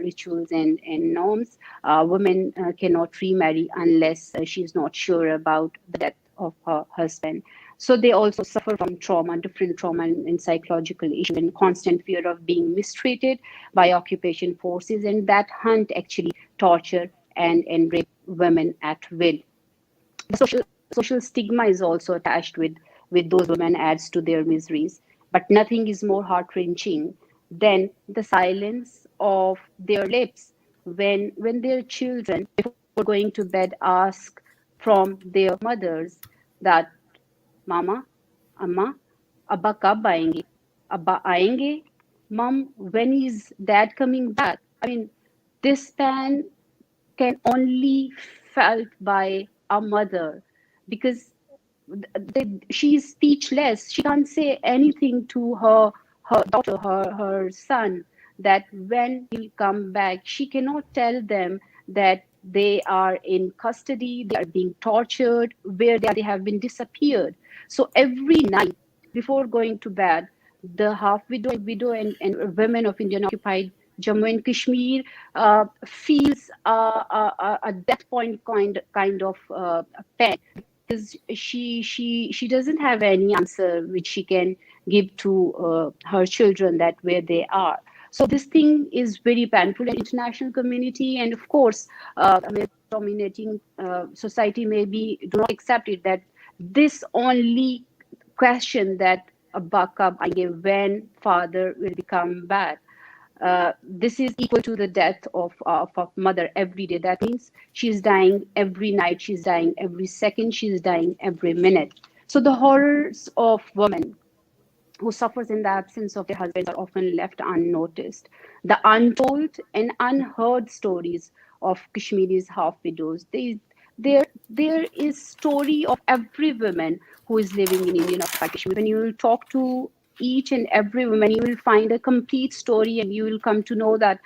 rituals and norms, women cannot remarry unless she is not sure about the death of her husband. So they also suffer from trauma, different trauma and psychological issues, and constant fear of being mistreated by occupation forces, and that hunt actually torture and rape women at will. The social stigma is also attached with those women, adds to their miseries. But nothing is more heart wrenching than the silence of their lips when their children, before going to bed, ask from their mothers that Mama, Amma, Abba kab aayenge? Abba aayenge? Mom, when is dad coming back? I mean, this span can only felt by a mother, because she is speechless. She can't say anything to her daughter, her son, that when he'll come back. She cannot tell them that they are in custody, they are being tortured, where they have been disappeared. So every night before going to bed, the half widow and women of Indian occupied Jammu and Kashmir feels a death point kind of pain, because she doesn't have any answer which she can give to her children, that where they are. So this thing is very painful, and international community and of course dominating society maybe do not accept it, that this only question that Abba I gave, when father will become back. This is equal to the death of a mother every day. That means she's dying every night, she's dying every second, she's dying every minute. So the horrors of women who suffers in the absence of their husbands are often left unnoticed. The untold and unheard stories of Kashmiri's half widows. There is story of every woman who is living in Indian occupied Kashmir. When you will talk to each and every woman, you will find a complete story, and you will come to know that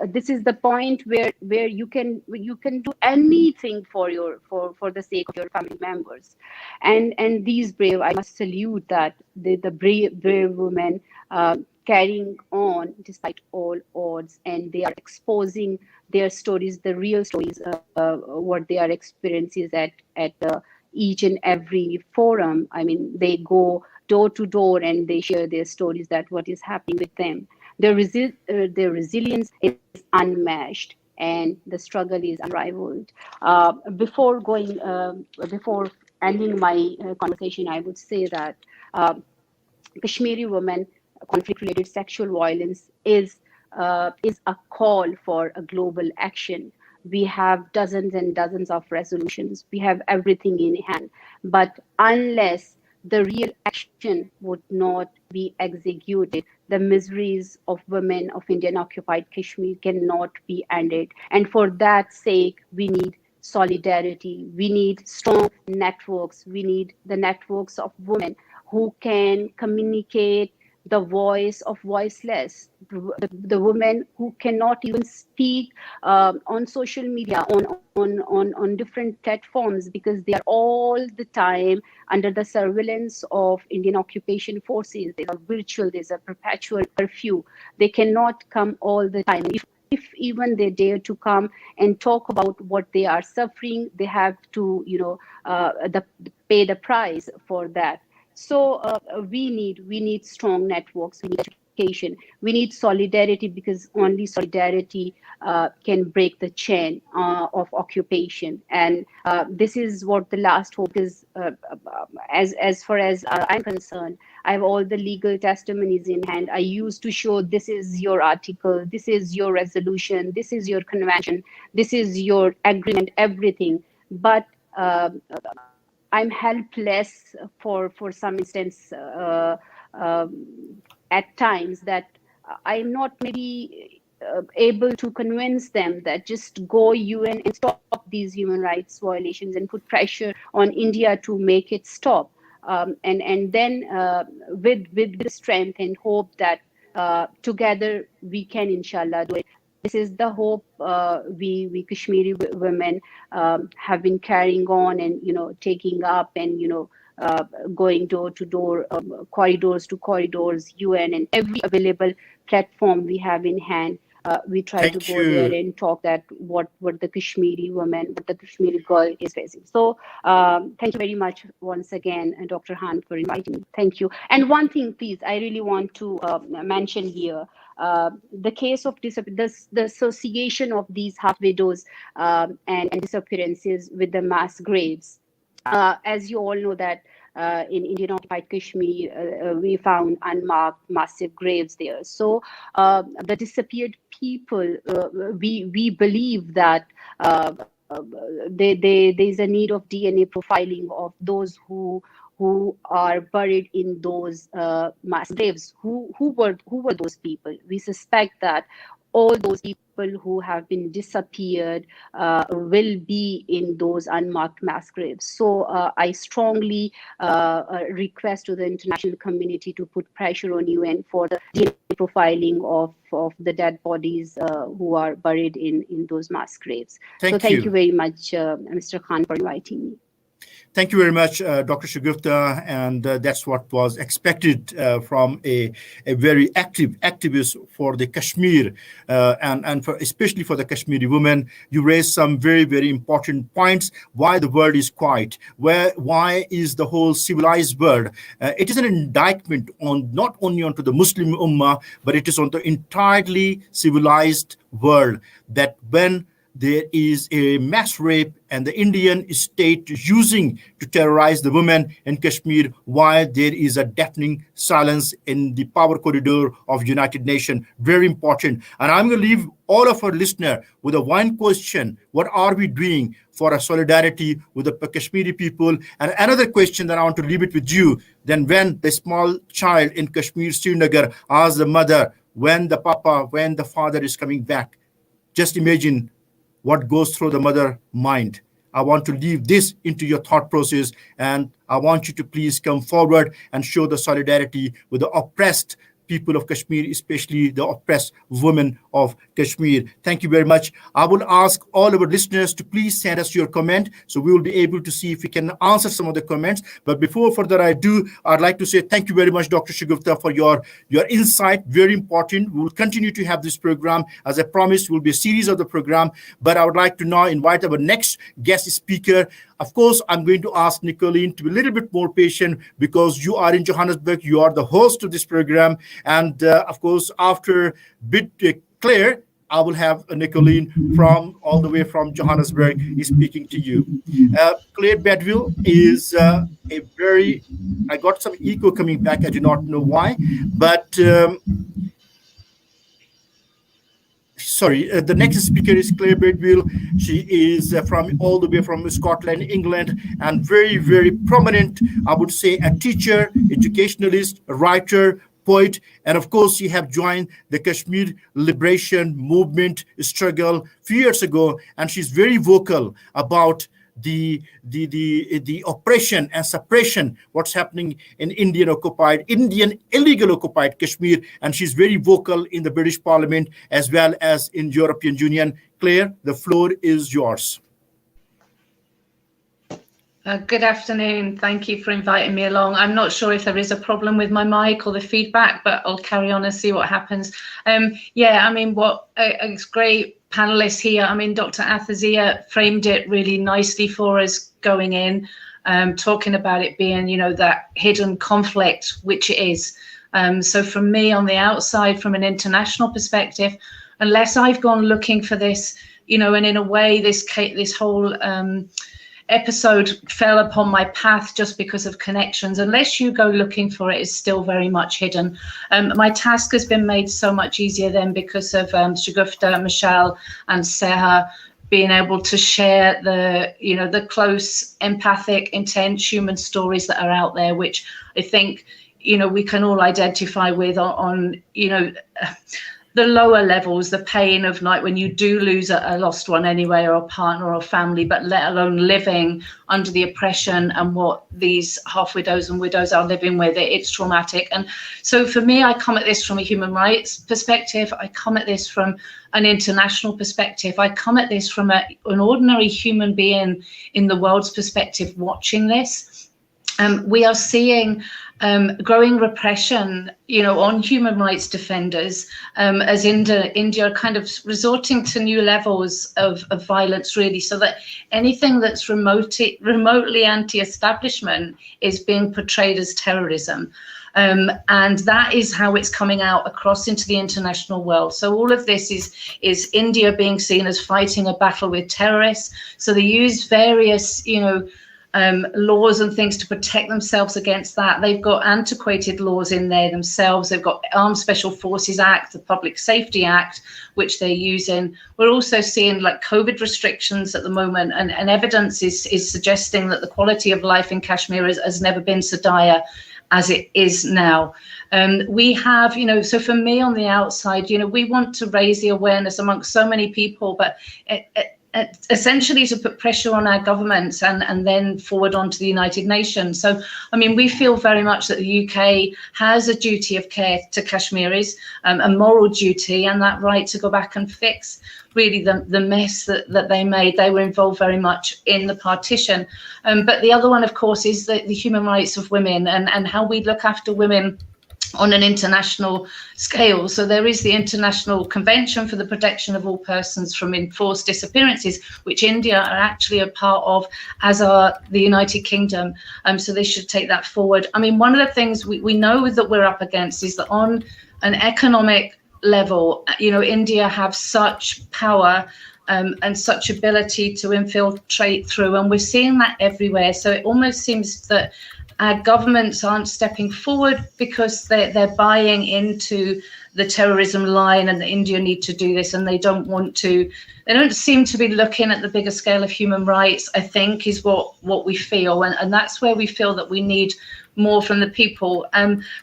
this is the point where you can do anything for the sake of your family members. And these brave, I must salute that the brave women carrying on despite all odds, and they are exposing their stories, the real stories, what they are experiences at each and every forum. I mean, they go door to door and they share their stories, that what is happening with them. Their resilience is unmatched, and the struggle is unrivaled. Before ending my conversation, I would say that uh, Kashmiri women conflict-related sexual violence is a call for a global action. We have dozens and dozens of resolutions. We have everything in hand, but unless the real action would not be executed, the miseries of women of Indian occupied Kashmir cannot be ended. And for that sake, we need solidarity. We need strong networks. We need the networks of women who can communicate the voice of voiceless, the women who cannot even speak on social media, on different platforms, because they are all the time under the surveillance of Indian occupation forces. There's a virtual, there's a perpetual curfew. They cannot come all the time. If even they dare to come and talk about what they are suffering, they have to, pay the price for that. So we need strong networks. We need education. We need solidarity, because only solidarity can break the chain of occupation. And this is what the last hope is. As far as I'm concerned, I have all the legal testimonies in hand. I used to show, this is your article, this is your resolution, this is your convention, this is your agreement, everything. But I'm helpless for some instance at times, that I'm not maybe able to convince them that just go UN and stop these human rights violations and put pressure on India to make it stop. And then with strength and hope that together we can inshallah do it. This is the hope we Kashmiri women have been carrying on, and taking up, and going door to door, corridors to corridors, UN, and every available platform we have in hand. We try to Thank go there you. and talk that what the Kashmiri woman, what the Kashmiri girl is facing. So thank you very much once again, Dr. Han, for inviting me. Thank you. And one thing, please, I really want to mention here. The case of the association of these half widows and disappearances with the mass graves. As you all know that in Indian occupied Kashmir, we found unmarked massive graves there. So the disappeared people, we believe that there's a need of DNA profiling of those who are buried in those mass graves. Who were those people? We suspect that all those people who have been disappeared will be in those unmarked mass graves. So I strongly request to the international community to put pressure on UN for the DNA profiling of the dead bodies who are buried in those mass graves. So Thank thank you you. very much, Mr. Khan, for inviting me. Thank you very much, Dr. Shagufta, and that's what was expected from a very active activist for the Kashmir, and for, especially for the Kashmiri women. You raised some very, very important points. Why the world is quiet? Why is the whole civilized world? It is an indictment on not only onto the Muslim Ummah, but it is on the entirely civilized world that when there is a mass rape and the Indian state using to terrorize the women in Kashmir, while there is a deafening silence in the power corridor of United Nations. Very important. And I'm going to leave all of our listeners with a one question. What are we doing for a solidarity with the Kashmiri people? And another question that I want to leave it with you. Then when the small child in Kashmir, Srinagar, asks the mother, when the father is coming back, just imagine what goes through the mother mind. I want to leave this into your thought process, and I want you to please come forward and show the solidarity with the oppressed people of Kashmir, especially the oppressed women of Kashmir. Thank you very much. I will ask all our listeners to please send us your comment so we will be able to see if we can answer some of the comments. But before further ado, I'd like to say thank you very much, Dr. Shagufta, for your insight. Very important. We will continue to have this program. As I promised, it will be a series of the program. But I would like to now invite our next guest speaker. Of course, I'm going to ask Nicolene to be a little bit more patient because you are in Johannesburg. You are the host of this program. And of course, after Claire, I will have Nicolene from all the way from Johannesburg is speaking to you. Claire Bedville is a very, I got some echo coming back. I do not know why, but sorry, the next speaker is Claire Bedville. She is from all the way from Scotland, England, and very, very prominent, I would say, a teacher, educationalist, a writer, poet, and of course, she have joined the Kashmir liberation movement struggle a few years ago, and she's very vocal about the oppression and suppression what's happening in Indian illegal occupied Kashmir, and she's very vocal in the British Parliament as well as in European Union. Claire, the floor is yours. Good afternoon. Thank you for inviting me along. I'm not sure if there is a problem with my mic or the feedback, but I'll carry on and see what happens. Yeah, I mean, it's great panelists here. I mean, Dr. Athazia framed it really nicely for us going in, talking about it being, that hidden conflict, which it is. So from me on the outside, from an international perspective, unless I've gone looking for this, and in a way, this whole episode fell upon my path just because of connections. Unless you go looking for it, it's still very much hidden. My task has been made so much easier then because of Shagufta, Michelle, and Seha being able to share the close, empathic, intense human stories that are out there, which I think we can all identify with on the lower levels, the pain of like when you do lose a lost one anyway, or a partner or family, but let alone living under the oppression and what these half widows and widows are living with. It's traumatic. And so for me, I come at this from a human rights perspective. I come at this from an international perspective. I come at this from an ordinary human being in the world's perspective watching this. we are seeing growing repression, on human rights defenders, as India kind of resorting to new levels of violence, really, so that anything that's remotely anti-establishment is being portrayed as terrorism. And that is how it's coming out across into the international world. So all of this is India being seen as fighting a battle with terrorists. So they use various, laws and things to protect themselves against that. They've got antiquated laws in there themselves. They've got Armed Special Forces Act, the Public Safety Act, which they're using. We're also seeing like COVID restrictions at the moment, and evidence is suggesting that the quality of life in Kashmir has never been so dire as it is now. We have, so for me on the outside, we want to raise the awareness amongst so many people, but essentially to put pressure on our governments and then forward on to the United Nations. So, we feel very much that the UK has a duty of care to Kashmiris, a moral duty, and that right to go back and fix really the mess that they made. They were involved very much in the partition. But the other one, of course, is the human rights of women and how we look after women on an international scale. So there is the International Convention for the Protection of All Persons from Enforced Disappearances, which India are actually a part of, as are the United Kingdom. So they should take that forward. One of the things we know that we're up against is that on an economic level, India have such power and such ability to infiltrate through, and we're seeing that everywhere. So it almost seems that our governments aren't stepping forward because they're buying into the terrorism line and that India need to do this, and they don't seem to be looking at the bigger scale of human rights, I think, is what we feel. And that's where we feel that we need more from the people.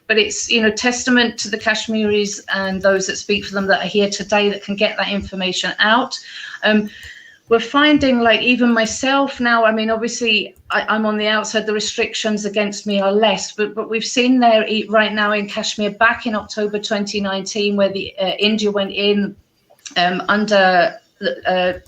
But it's, testament to the Kashmiris and those that speak for them that are here today that can get that information out. We're finding, like, even myself now, obviously I'm on the outside, the restrictions against me are less, but we've seen there right now in Kashmir back in October 2019, where the India went in under the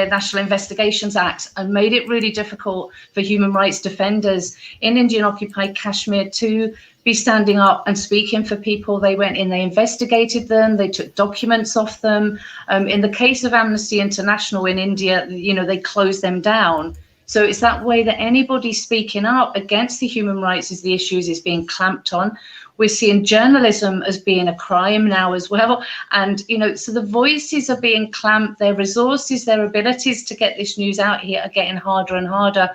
National Investigations Act and made it really difficult for human rights defenders in Indian occupied Kashmir to be standing up and speaking for people. They went in, they investigated them, they took documents off them. In the case of Amnesty International in India, they closed them down. So it's that way that anybody speaking up against the human rights is the issues is being clamped on. We're seeing journalism as being a crime now as well. And, so the voices are being clamped, their resources, their abilities to get this news out here are getting harder and harder.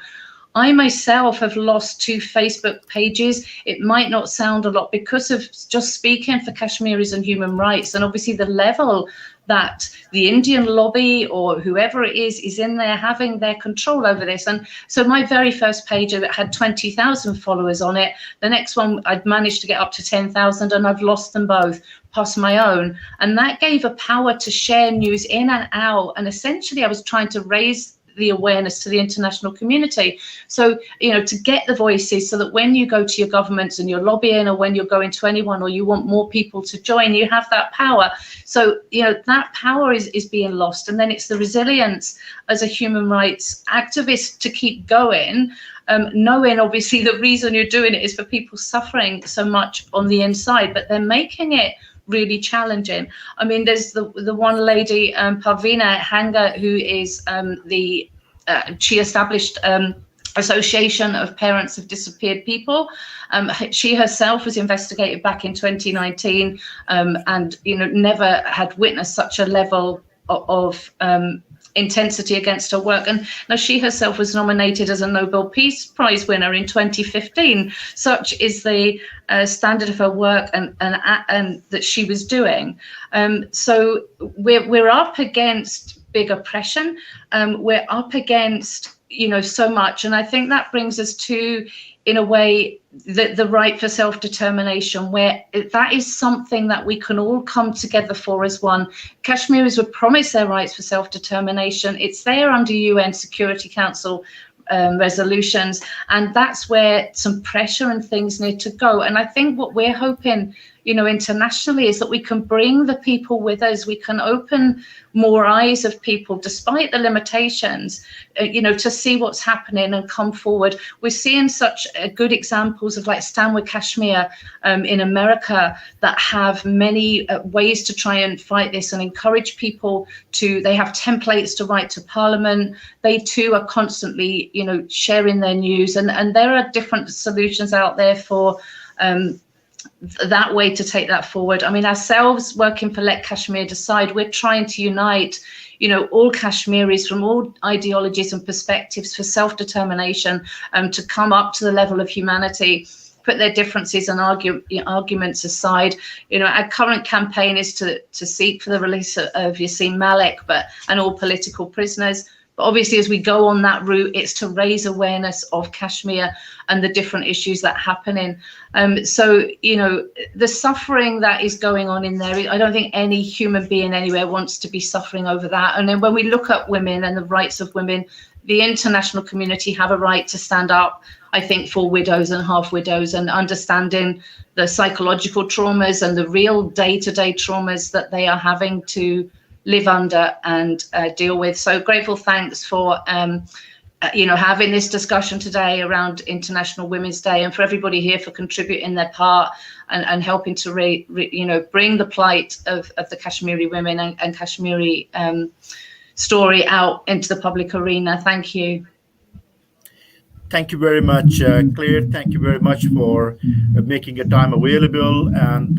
I myself have lost 2 Facebook pages. It might not sound a lot because of just speaking for Kashmiris and human rights. And obviously the level that the Indian lobby or whoever it is in there having their control over this. And so my very first page had 20,000 followers on it. The next one I'd managed to get up to 10,000, and I've lost them both, plus my own. And that gave a power to share news in and out. And essentially I was trying to raise the awareness to the international community. So, to get the voices so that when you go to your governments and you're lobbying, or when you're going to anyone, or you want more people to join, you have that power. So, that power is being lost. And then it's the resilience as a human rights activist to keep going, knowing obviously the reason you're doing it is for people suffering so much on the inside, but they're making it really challenging. There's the one lady, Parvina Hanga, who is she established Association of Parents of Disappeared People. She herself was investigated back in 2019 and never had witnessed such a level of intensity against her work. And now she herself was nominated as a Nobel Peace Prize winner in 2015. Such is the standard of her work and that she was doing. So we're up against big oppression. We're up against so much, and I think that brings us to, in a way, the right for self-determination, where that is something that we can all come together for as one. Kashmiris were promised their rights for self-determination. It's there under UN Security Council resolutions, and that's where some pressure and things need to go. And I think what we're hoping internationally, is that we can bring the people with us. We can open more eyes of people, despite the limitations, to see what's happening and come forward. We're seeing such good examples of like Stand with Kashmir in America that have many ways to try and fight this and encourage people to. They have templates to write to Parliament. They too are constantly, sharing their news, and there are different solutions out there for that way to take that forward. I mean, ourselves working for Let Kashmir Decide, we're trying to unite, all Kashmiris from all ideologies and perspectives for self-determination, to come up to the level of humanity, put their differences and arguments aside. Our current campaign is to seek for the release of Yassin Malik, and all political prisoners. But obviously, as we go on that route, it's to raise awareness of Kashmir and the different issues that are happening. So, the suffering that is going on in there, I don't think any human being anywhere wants to be suffering over that. And then when we look at women and the rights of women, the international community have a right to stand up, I think, for widows and half widows, and understanding the psychological traumas and the real day-to-day traumas that they are having to live under and deal with. So grateful thanks for having this discussion today around International Women's Day, and for everybody here for contributing their part and helping to bring the plight of the Kashmiri women and Kashmiri story out into the public arena. Thank you. Thank you very much, Claire. Thank you very much for making a time available. And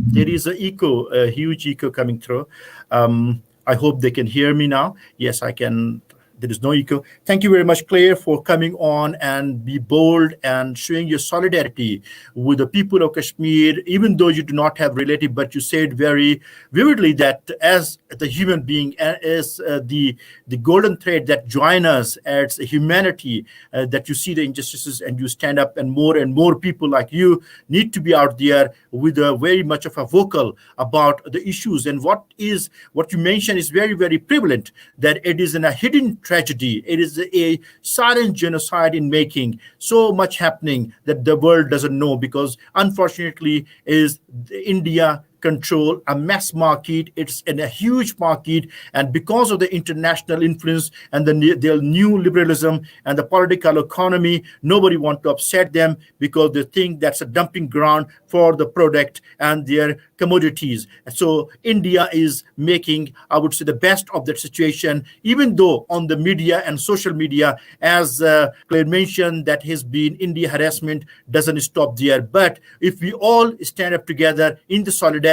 there is a huge echo coming through. I hope they can hear me now. Yes, I can. There is no echo. Thank you very much, Claire, for coming on and be bold and showing your solidarity with the people of Kashmir, even though you do not have relative, but you said very vividly that as the human being, as the golden thread that join us as humanity, that you see the injustices and you stand up, and more people like you need to be out there with a very much of a vocal about the issues. And what you mentioned is very, very prevalent, that it is in a hidden tragedy. It is a silent genocide in making. So much happening that the world doesn't know, because unfortunately is India control a mass market. It's in a huge market, and because of the international influence and their new liberalism and the political economy, nobody want to upset them, because they think that's a dumping ground for the product and their commodities. So India is making, I would say, the best of that situation, even though on the media and social media, as Claire mentioned, that has been India harassment doesn't stop there. But if we all stand up together in the solidarity,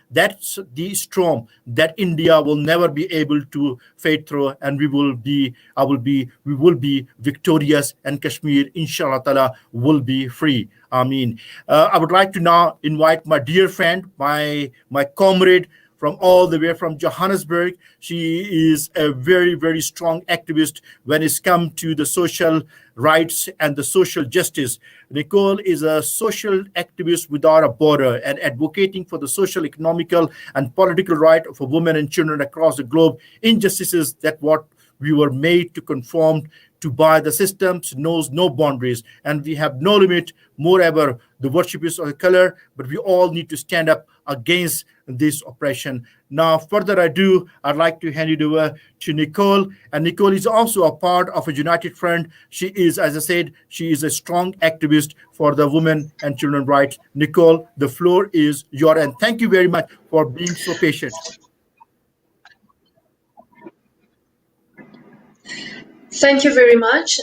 that's the storm that India will never be able to fade through, and we will be victorious, and Kashmir, inshallah ta'ala, will be free. I mean, I would like to now invite my dear friend, my comrade from all the way from Johannesburg. She is a very, very strong activist when it's come to the social rights and the social justice. Nicole is a social activist without a border and advocating for the social, economical, and political right for women and children across the globe. Injustices that what we were made to conform to by the systems knows no boundaries, and we have no limit. Moreover, the worship is of color, but we all need to stand up against this oppression. Now, further ado, I'd like to hand it over to Nicole. And Nicole is also a part of a United Front. She is, as I said, she is a strong activist for the women and children rights. Nicole, the floor is yours, and thank you very much for being so patient. Thank you very much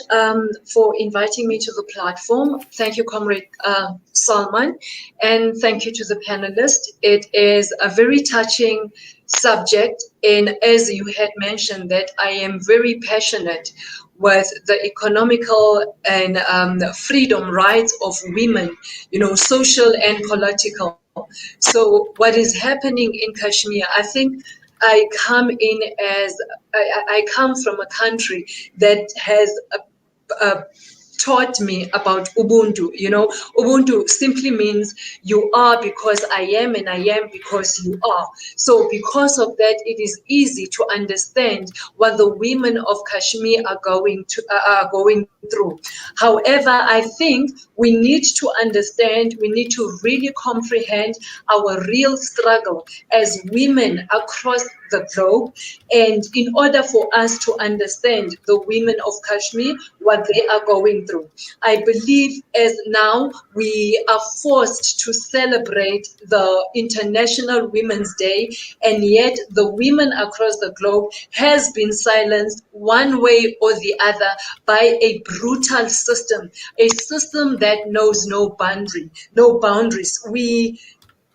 for inviting me to the platform. Thank you, Comrade Salman, and thank you to the panelists. It is a very touching subject, and as you had mentioned, that I am very passionate with the economical and freedom rights of women, social and political. So what is happening in Kashmir, I think I come from a country that has a taught me about Ubuntu. You know, Ubuntu simply means you are because I am, and I am because you are. So because of that, it is easy to understand what the women of Kashmir are going through. However, I think we need to understand, we need to really comprehend our real struggle as women across the globe. And in order for us to understand the women of Kashmir, what they are going through, I believe as now we are forced to celebrate the International Women's Day, and yet the women across the globe has been silenced one way or the other by a brutal system, a system that knows no boundaries.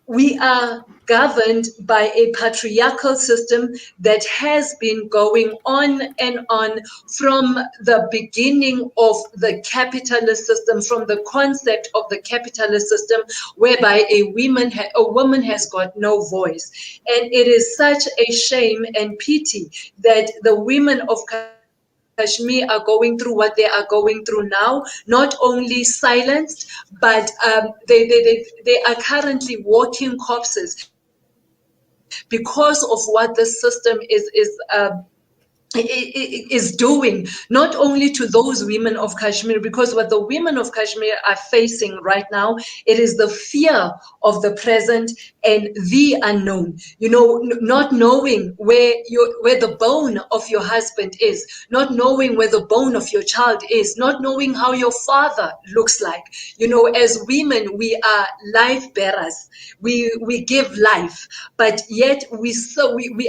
We are governed by a patriarchal system that has been going on and on from the beginning of the capitalist system, from the concept of the capitalist system, whereby a woman has got no voice. And it is such a shame and pity that the women of Kashmir are going through what they are going through now, not only silenced, but they are currently walking corpses because of what the system is doing, not only to those women of Kashmir, because what the women of Kashmir are facing right now, it is the fear of the present and the unknown. You know, not knowing where the bone of your husband is, not knowing where the bone of your child is, not knowing how your father looks like. You know, as women, we are life bearers. We give life, but yet we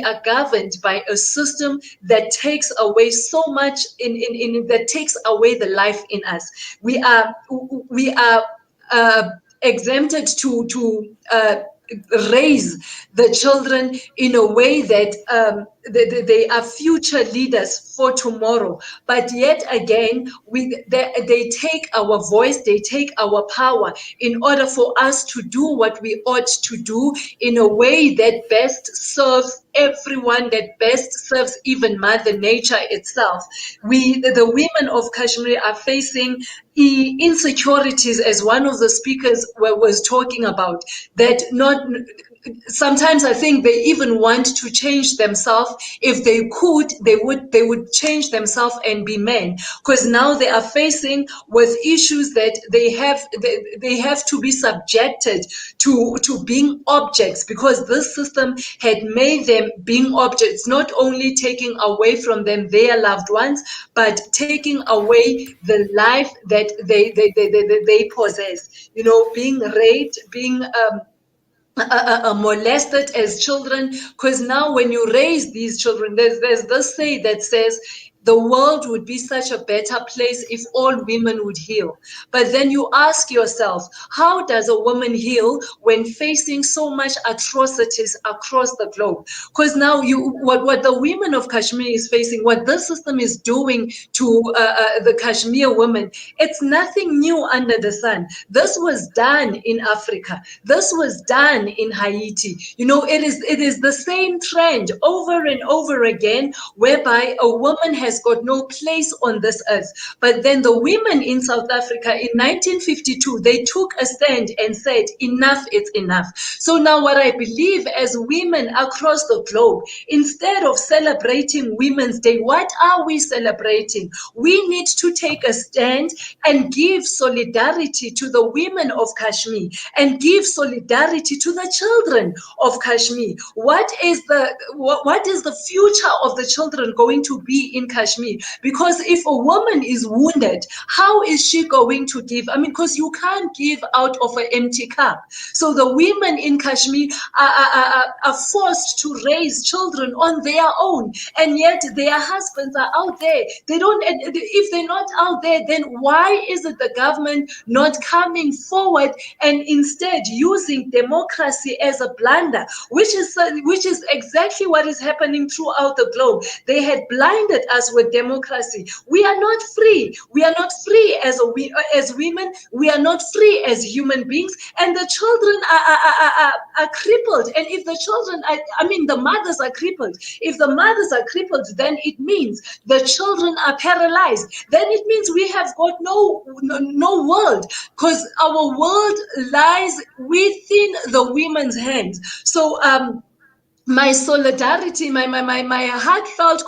are governed by a system that takes away so much that takes away the life in us. We are exempted to raise the children in a way that they are future leaders for tomorrow. But yet again, they take our voice, they take our power in order for us to do what we ought to do in a way that best serves everyone, that best serves even Mother Nature itself. The women of Kashmir are facing insecurities, as one of the speakers was talking about, that not sometimes I think they even want to change themselves. If they could, they would change themselves and be men, because now they are facing with issues that they have to be subjected to being objects, because this system had made them being objects, not only taking away from them their loved ones, but taking away the life that they possess. You know, being raped, being molested as children, because now when you raise these children, there's this say that says the world would be such a better place if all women would heal. But then you ask yourself, how does a woman heal when facing so much atrocities across the globe? Because now what the women of Kashmir is facing, what this system is doing to the Kashmir women, it's nothing new under the sun. This was done in Africa. This was done in Haiti. You know, it is the same trend over and over again, whereby a woman has got no place on this earth. But then the women in South Africa in 1952, they took a stand and said, enough is enough. So now what I believe as women across the globe, instead of celebrating Women's Day, what are we celebrating? We need to take a stand and give solidarity to the women of Kashmir and give solidarity to the children of Kashmir. What is the future of the children going to be in Kashmir? Because if a woman is wounded, how is she going to give? I mean, because you can't give out of an empty cup. So the women in Kashmir are forced to raise children on their own, and yet their husbands are out there. They don't. If they're not out there, then why is it the government not coming forward and instead using democracy as a blunder, which is exactly what is happening throughout the globe? They had blinded us us with democracy. We are not free. We are not free as women. We are not free as human beings. And the children are crippled. And if the children, the mothers are crippled. If the mothers are crippled, then it means the children are paralyzed. Then it means we have got no world, because our world lies within the women's hands. So my solidarity, my heartfelt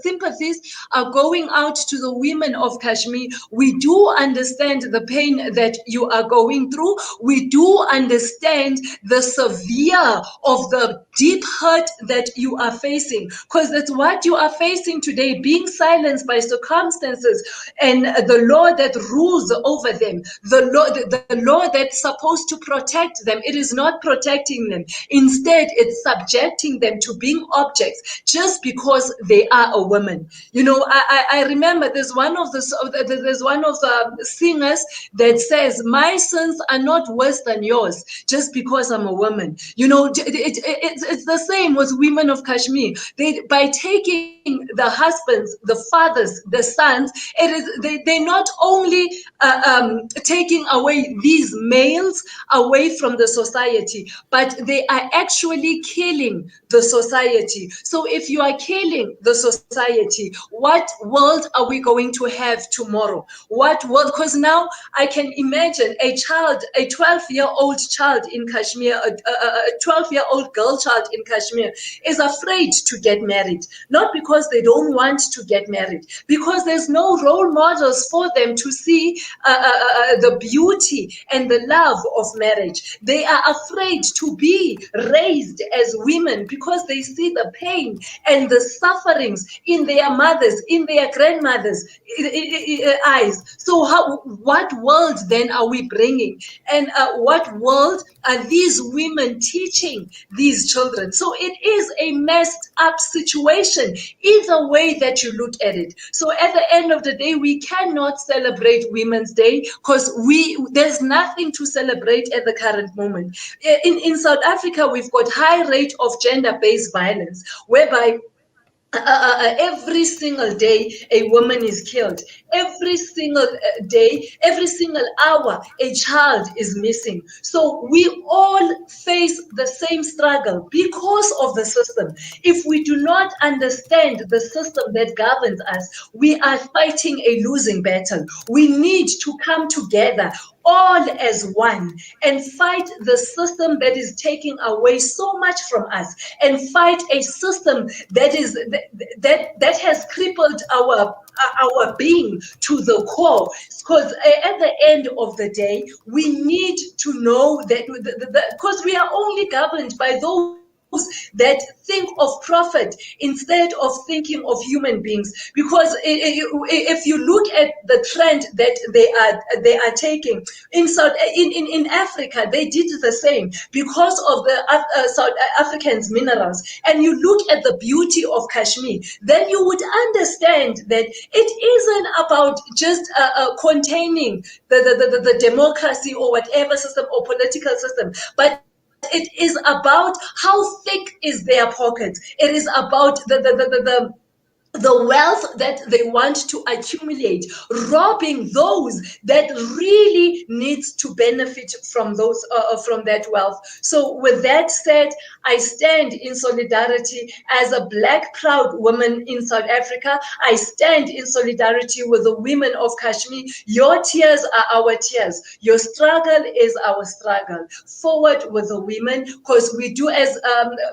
sympathies are going out to the women of Kashmir. We do understand the pain that you are going through. We do understand the severe of the deep hurt that you are facing, because that's what you are facing today, being silenced by circumstances and the law that rules over them, the law that's supposed to protect them. It is not protecting them. Instead, it's subjecting them to being objects just because they are a woman. I remember there's one of the singers that says, "My sins are not worse than yours just because I'm a woman." It's the same with women of Kashmir. By taking the husbands, the fathers, the sons, they not only taking away these males away from the society, but they are actually killing the society. So if you are killing the society, what world are we going to have tomorrow? What world? Because now I can imagine a 12-year-old child in Kashmir, a 12-year-old girl child in Kashmir is afraid to get married, not because they don't want to get married, because there's no role models for them to see the beauty and the love of marriage. They are afraid to be raised as women because they see the pain and the sufferings in their mothers, in their grandmothers' eyes. So what world then are we bringing? And what world are these women teaching these children? So it is a messed up situation, either way that you look at it. So at the end of the day, we cannot celebrate Women's Day because there's nothing to celebrate at the current moment. In South Africa, we've got high rate of gender-based violence, whereby every single day a woman is killed. Every single day, every single hour, a child is missing. So we all face the same struggle because of the system. If we do not understand the system that governs us, we are fighting a losing battle. We need to come together all as one and fight the system that is taking away so much from us, and fight a system that has crippled our being to the core. Because at the end of the day, we need to know that because we are only governed by those that think of profit instead of thinking of human beings. Because if you look at the trend that they are taking in Africa, they did the same because of the South Africans' minerals. And you look at the beauty of Kashmir, then you would understand that it isn't about just containing the democracy or whatever system or political system, but it is about how thick is their pocket. It is about the wealth that they want to accumulate, robbing those that really needs to benefit from that wealth. So with that said, I stand in solidarity as a Black proud woman in South Africa. I stand in solidarity with the women of Kashmir. Your tears are our tears. Your struggle is our struggle. Forward with the women, because we do, as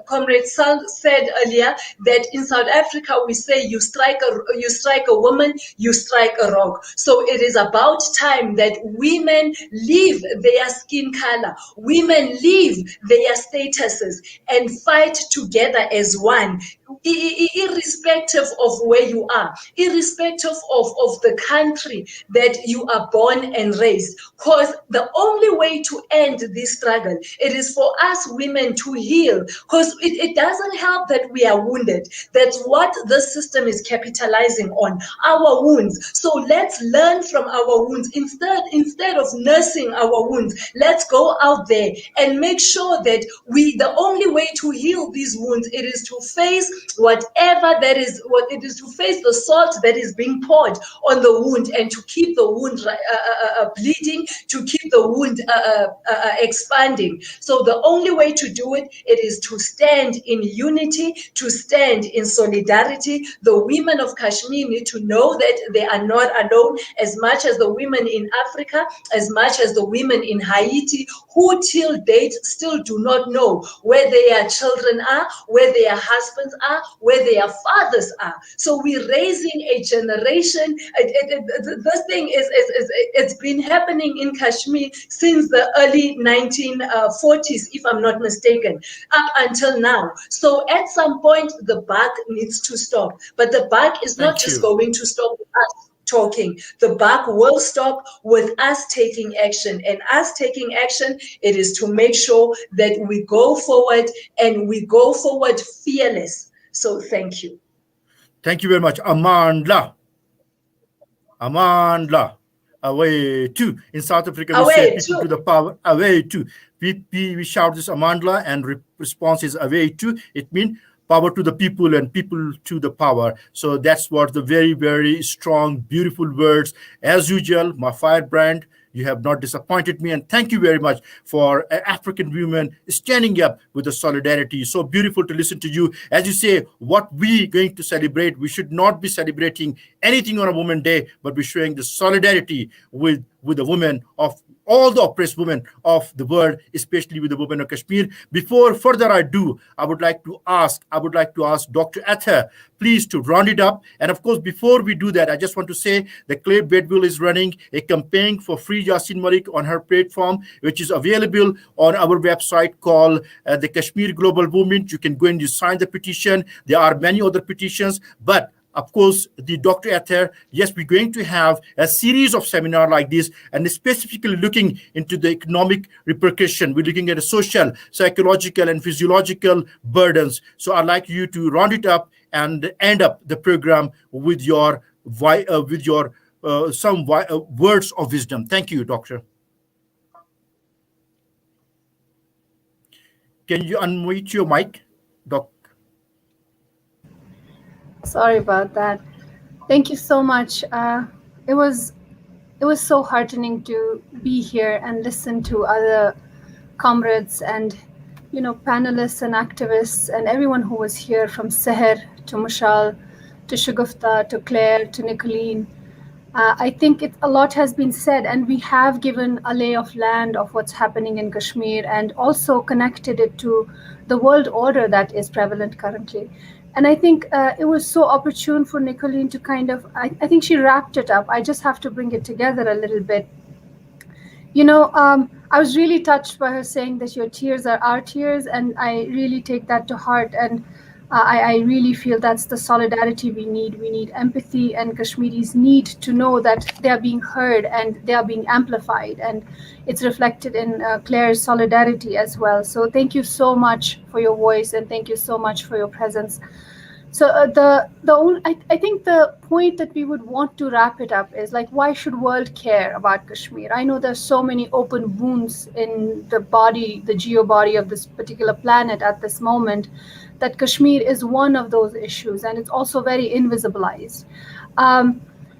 Comrade Sal said earlier, that in South Africa we say, you strike a woman, you strike a rock. So it is about time that women leave their skin color, women leave their statuses, and fight together as one, irrespective of where you are, irrespective of the country that you are born and raised. Because the only way to end this struggle, it is for us women to heal. Because it doesn't help that we are wounded. That's what the system system is capitalizing on, our wounds. So let's learn from our wounds. Instead of nursing our wounds, let's go out there and make sure that the only way to heal these wounds, it is to face whatever that is, what it is, to face the salt that is being poured on the wound, and to keep the wound bleeding, to keep the wound expanding. So the only way to do it, it is to stand in unity, to stand in solidarity. The women of Kashmir need to know that they are not alone, as much as the women in Africa, as much as the women in Haiti, who till date still do not know where their children are, where their husbands are, where their fathers are. So we're raising a generation. This thing it's been happening in Kashmir since the early 1940s, if I'm not mistaken, up until now. So at some point, the buck needs to stop. But the buck is not Thank just you. going to stop with us talking. The buck will stop with us taking action. And us taking action, it is to make sure that we go forward, and we go forward fearless. So thank you. Thank you very much. Amandla. Amandla. Away to. In South Africa, we say Away people to to. the power. Away to. We shout this Amandla, and response is away to. It means power to the people and people to the power. So that's what the very, very strong, beautiful words. As usual, my firebrand, you have not disappointed me. And thank you very much for African women standing up with the solidarity. So beautiful to listen to you. As you say, what we going to celebrate, we should not be celebrating anything on a Women's Day, but we're showing the solidarity with the women of all the oppressed women of the world, especially with the women of Kashmir. Before further I do, I would like to ask Dr. Ather, please, to round it up. And of course, before we do that, I just want to say that Claire Bedwell is running a campaign for Free Yasin Malik on her platform, which is available on our website called the Kashmir Global Movement. You can go and you sign the petition. There are many other petitions, but of course, the Dr. Ather, yes, we're going to have a series of seminars like this, and specifically looking into the economic repercussion. We're looking at the social, psychological, and physiological burdens. So I'd like you to round it up and end up the program with your words of wisdom. Thank you, Doctor. Can you unmute your mic, Doc? Sorry about that. Thank you so much. It was so heartening to be here and listen to other comrades and panelists and activists and everyone who was here, from Seher to Mushal to Shagufta to Claire to Nicolene. I think a lot has been said, and we have given a lay of land of what's happening in Kashmir, and also connected it to the world order that is prevalent currently. And I think it was so opportune for Nicolene to kind of, I think she wrapped it up. I just have to bring it together a little bit. I was really touched by her saying that your tears are our tears, and I really take that to heart. And I really feel that's the solidarity we need. We need empathy, and Kashmiris need to know that they are being heard and they are being amplified. And it's reflected in Claire's solidarity as well. So thank you so much for your voice, and thank you so much for your presence. So I think the point that we would want to wrap it up is, like, why should world care about Kashmir? I know there's so many open wounds in the body, the geo-body of this particular planet at this moment, that Kashmir is one of those issues, and it's also very invisibilized.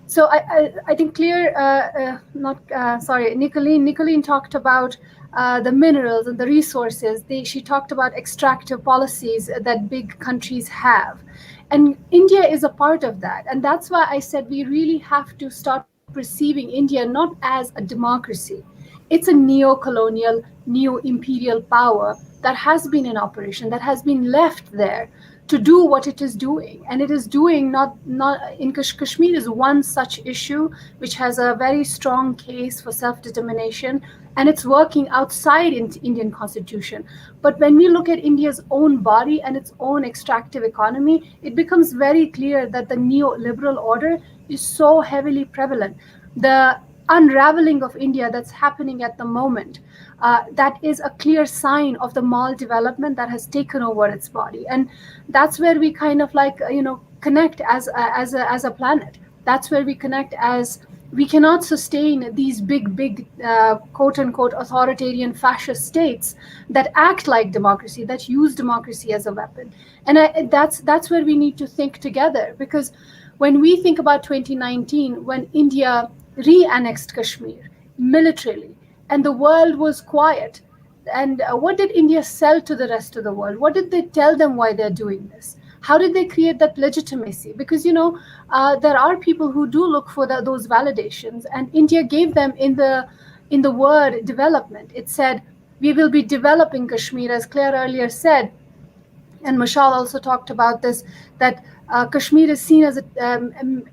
So I think Nicolene talked about the minerals and the resources. She talked about extractive policies that big countries have. And India is a part of that. And that's why I said we really have to start perceiving India not as a democracy. It's a neo-colonial, neo-imperial power that has been in operation, that has been left there to do what it is doing. And it is doing not in Kashmir is one such issue which has a very strong case for self-determination, and it's working outside in Indian constitution. But when we look at India's own body and its own extractive economy, it becomes very clear that the neoliberal order is so heavily prevalent. The unraveling of India that's happening at the moment, that is a clear sign of the maldevelopment that has taken over its body. And that's where we kind of connect as a planet. That's where we connect as we cannot sustain these big, quote unquote, authoritarian fascist states that act like democracy, that use democracy as a weapon. And that's where we need to think together, because when we think about 2019, when India re-annexed Kashmir militarily, and the world was quiet, and what did India sell to the rest of the world? What did they tell them why they're doing this? How did they create that legitimacy? Because there are people who do look for those validations, and India gave them in the word development. It said, we will be developing Kashmir, as Claire earlier said, and Mashal also talked about this, that Kashmir is seen as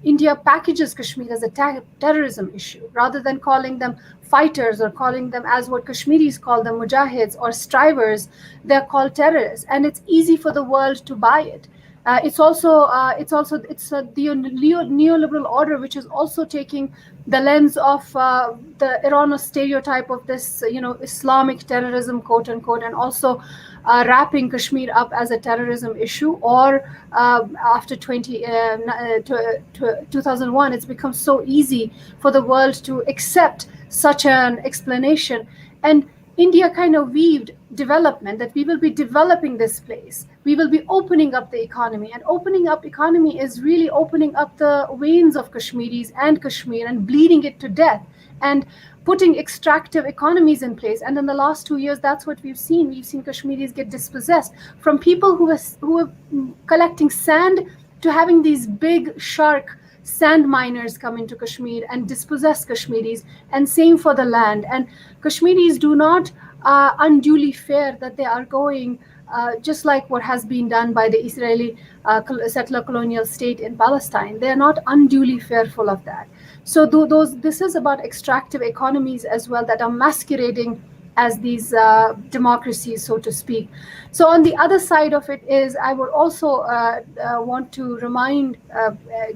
India packages Kashmir as a terrorism issue, rather than calling them fighters or calling them as what Kashmiris call them, mujahids or strivers. They're called terrorists, and it's easy for the world to buy it. It's the neoliberal order, which is also taking the lens of the Iranian stereotype of this, Islamic terrorism, quote unquote, and also wrapping Kashmir up as a terrorism issue. Or after 2001, it's become so easy for the world to accept such an explanation. And India kind of weaved development, that we will be developing this place. We will be opening up the economy. And opening up economy is really opening up the veins of Kashmiris and Kashmir and bleeding it to death and putting extractive economies in place. And in the last 2 years, that's what we've seen. We've seen Kashmiris get dispossessed from people who were collecting sand to having these big shark sand miners come into Kashmir and dispossess Kashmiris, and same for the land. And Kashmiris do not unduly fear that they are going, just like what has been done by the Israeli settler colonial state in Palestine. They are not unduly fearful of that. So this is about extractive economies as well that are masquerading as these democracies, so to speak. So on the other side of it is, I would also want to remind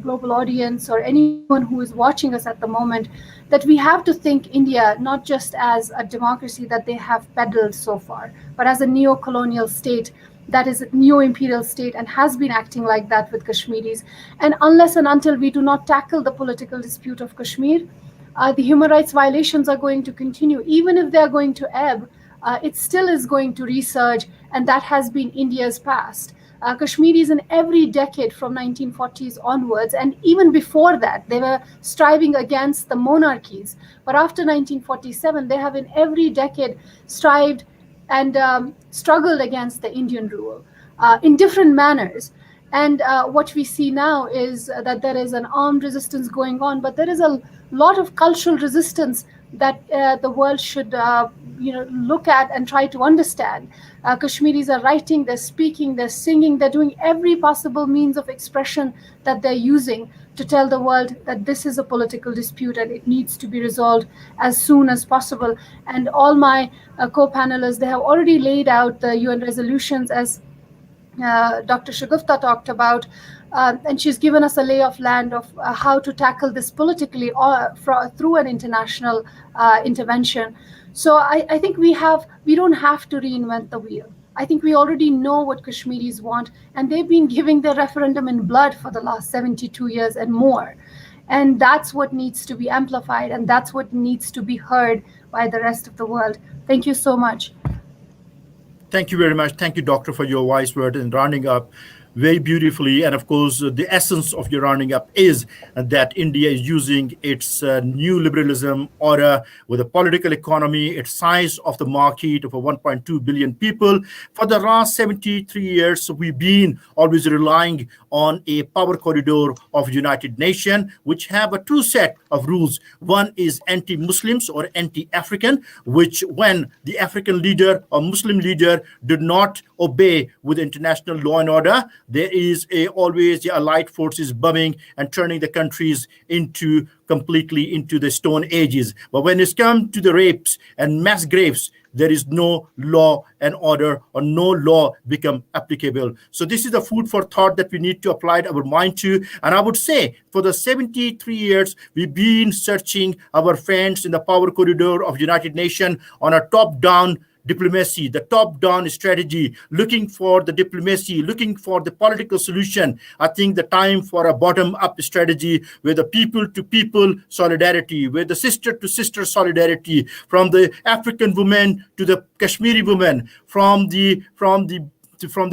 global audience or anyone who is watching us at the moment that we have to think India not just as a democracy that they have peddled so far, but as a neo-colonial state that is a neo-imperial state and has been acting like that with Kashmiris. And unless and until we do not tackle the political dispute of Kashmir, the human rights violations are going to continue. Even if they're going to ebb, it still is going to resurge, and that has been India's past. Kashmiris in every decade from 1940s onwards, and even before that, they were striving against the monarchies. But after 1947, they have in every decade strived and struggled against the Indian rule in different manners. And what we see now is that there is an armed resistance going on, but there is a lot of cultural resistance that the world should look at and try to understand. Kashmiris are writing, they're speaking, they're singing, they're doing every possible means of expression that they're using to tell the world that this is a political dispute and it needs to be resolved as soon as possible. And all my co-panelists, they have already laid out the UN resolutions, as Dr. Shagufta talked about, and she's given us a lay of land of how to tackle this politically through an international intervention. So I think we don't have to reinvent the wheel. I think we already know what Kashmiris want, and they've been giving their referendum in blood for the last 72 years and more. And that's what needs to be amplified, and that's what needs to be heard by the rest of the world. Thank you so much. Thank you very much. Thank you, Doctor, for your wise word and rounding up very beautifully. And of course, the essence of your rounding up is that India is using its new liberalism order with a political economy, its size of the market of 1.2 billion people. For the last 73 years, we've been always relying on a power corridor of United Nations, which have a two set of rules. One is anti-Muslims or anti-African, which when the African leader or Muslim leader did not obey with international law and order, there is always the allied forces bombing and turning the countries completely into the stone ages. But when it's come to the rapes and mass graves, there is no law and order, or no law become applicable. So this is the food for thought that we need to apply our mind to. And I would say for the 73 years, we've been searching our friends in the power corridor of United Nations on a top-down diplomacy, the top-down strategy, looking for the diplomacy, looking for the political solution. I think the time for a bottom-up strategy where the people-to-people solidarity, where the sister-to-sister solidarity, from the African women to the Kashmiri women, from the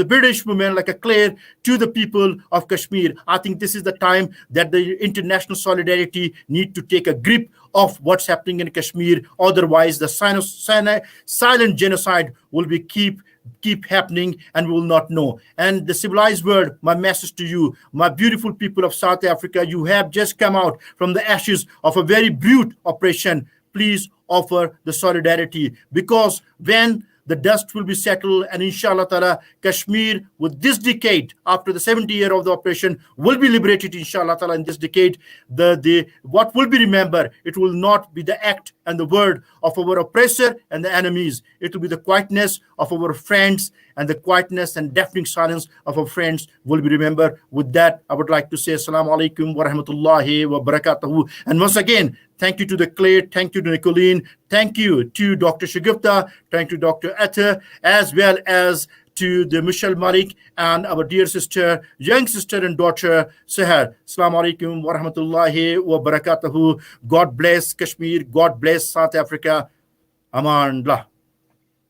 British women like a Claire to the people of Kashmir. I think this is the time that the international solidarity need to take a grip of what's happening in Kashmir. Otherwise, the silent genocide will be keep happening and we will not know. And the civilized world, my message to you, my beautiful people of South Africa, you have just come out from the ashes of a very brute oppression. Please offer the solidarity, because when the dust will be settled, and inshallah ta'ala, Kashmir with this decade, after the 70 year of the operation, will be liberated inshallah ta'ala in this decade. The what will be remembered, it will not be the act and the word of our oppressor and the enemies. It will be the quietness of our friends, and the quietness and deafening silence of our friends will be remembered. With that, I would like to say assalamu alaikum wa rahmatullahi wa barakatuhu. And once again, thank you to the Claire, thank you to Nicolene, thank you to Dr. Shagufta, thank you to Dr. Atta, as well as to the Michelle Malik and our dear sister, young sister and daughter, Seher. Assalamu alaikum wa rahmatullahi wa barakatuhu. God bless Kashmir. God bless South Africa. Aman Allah.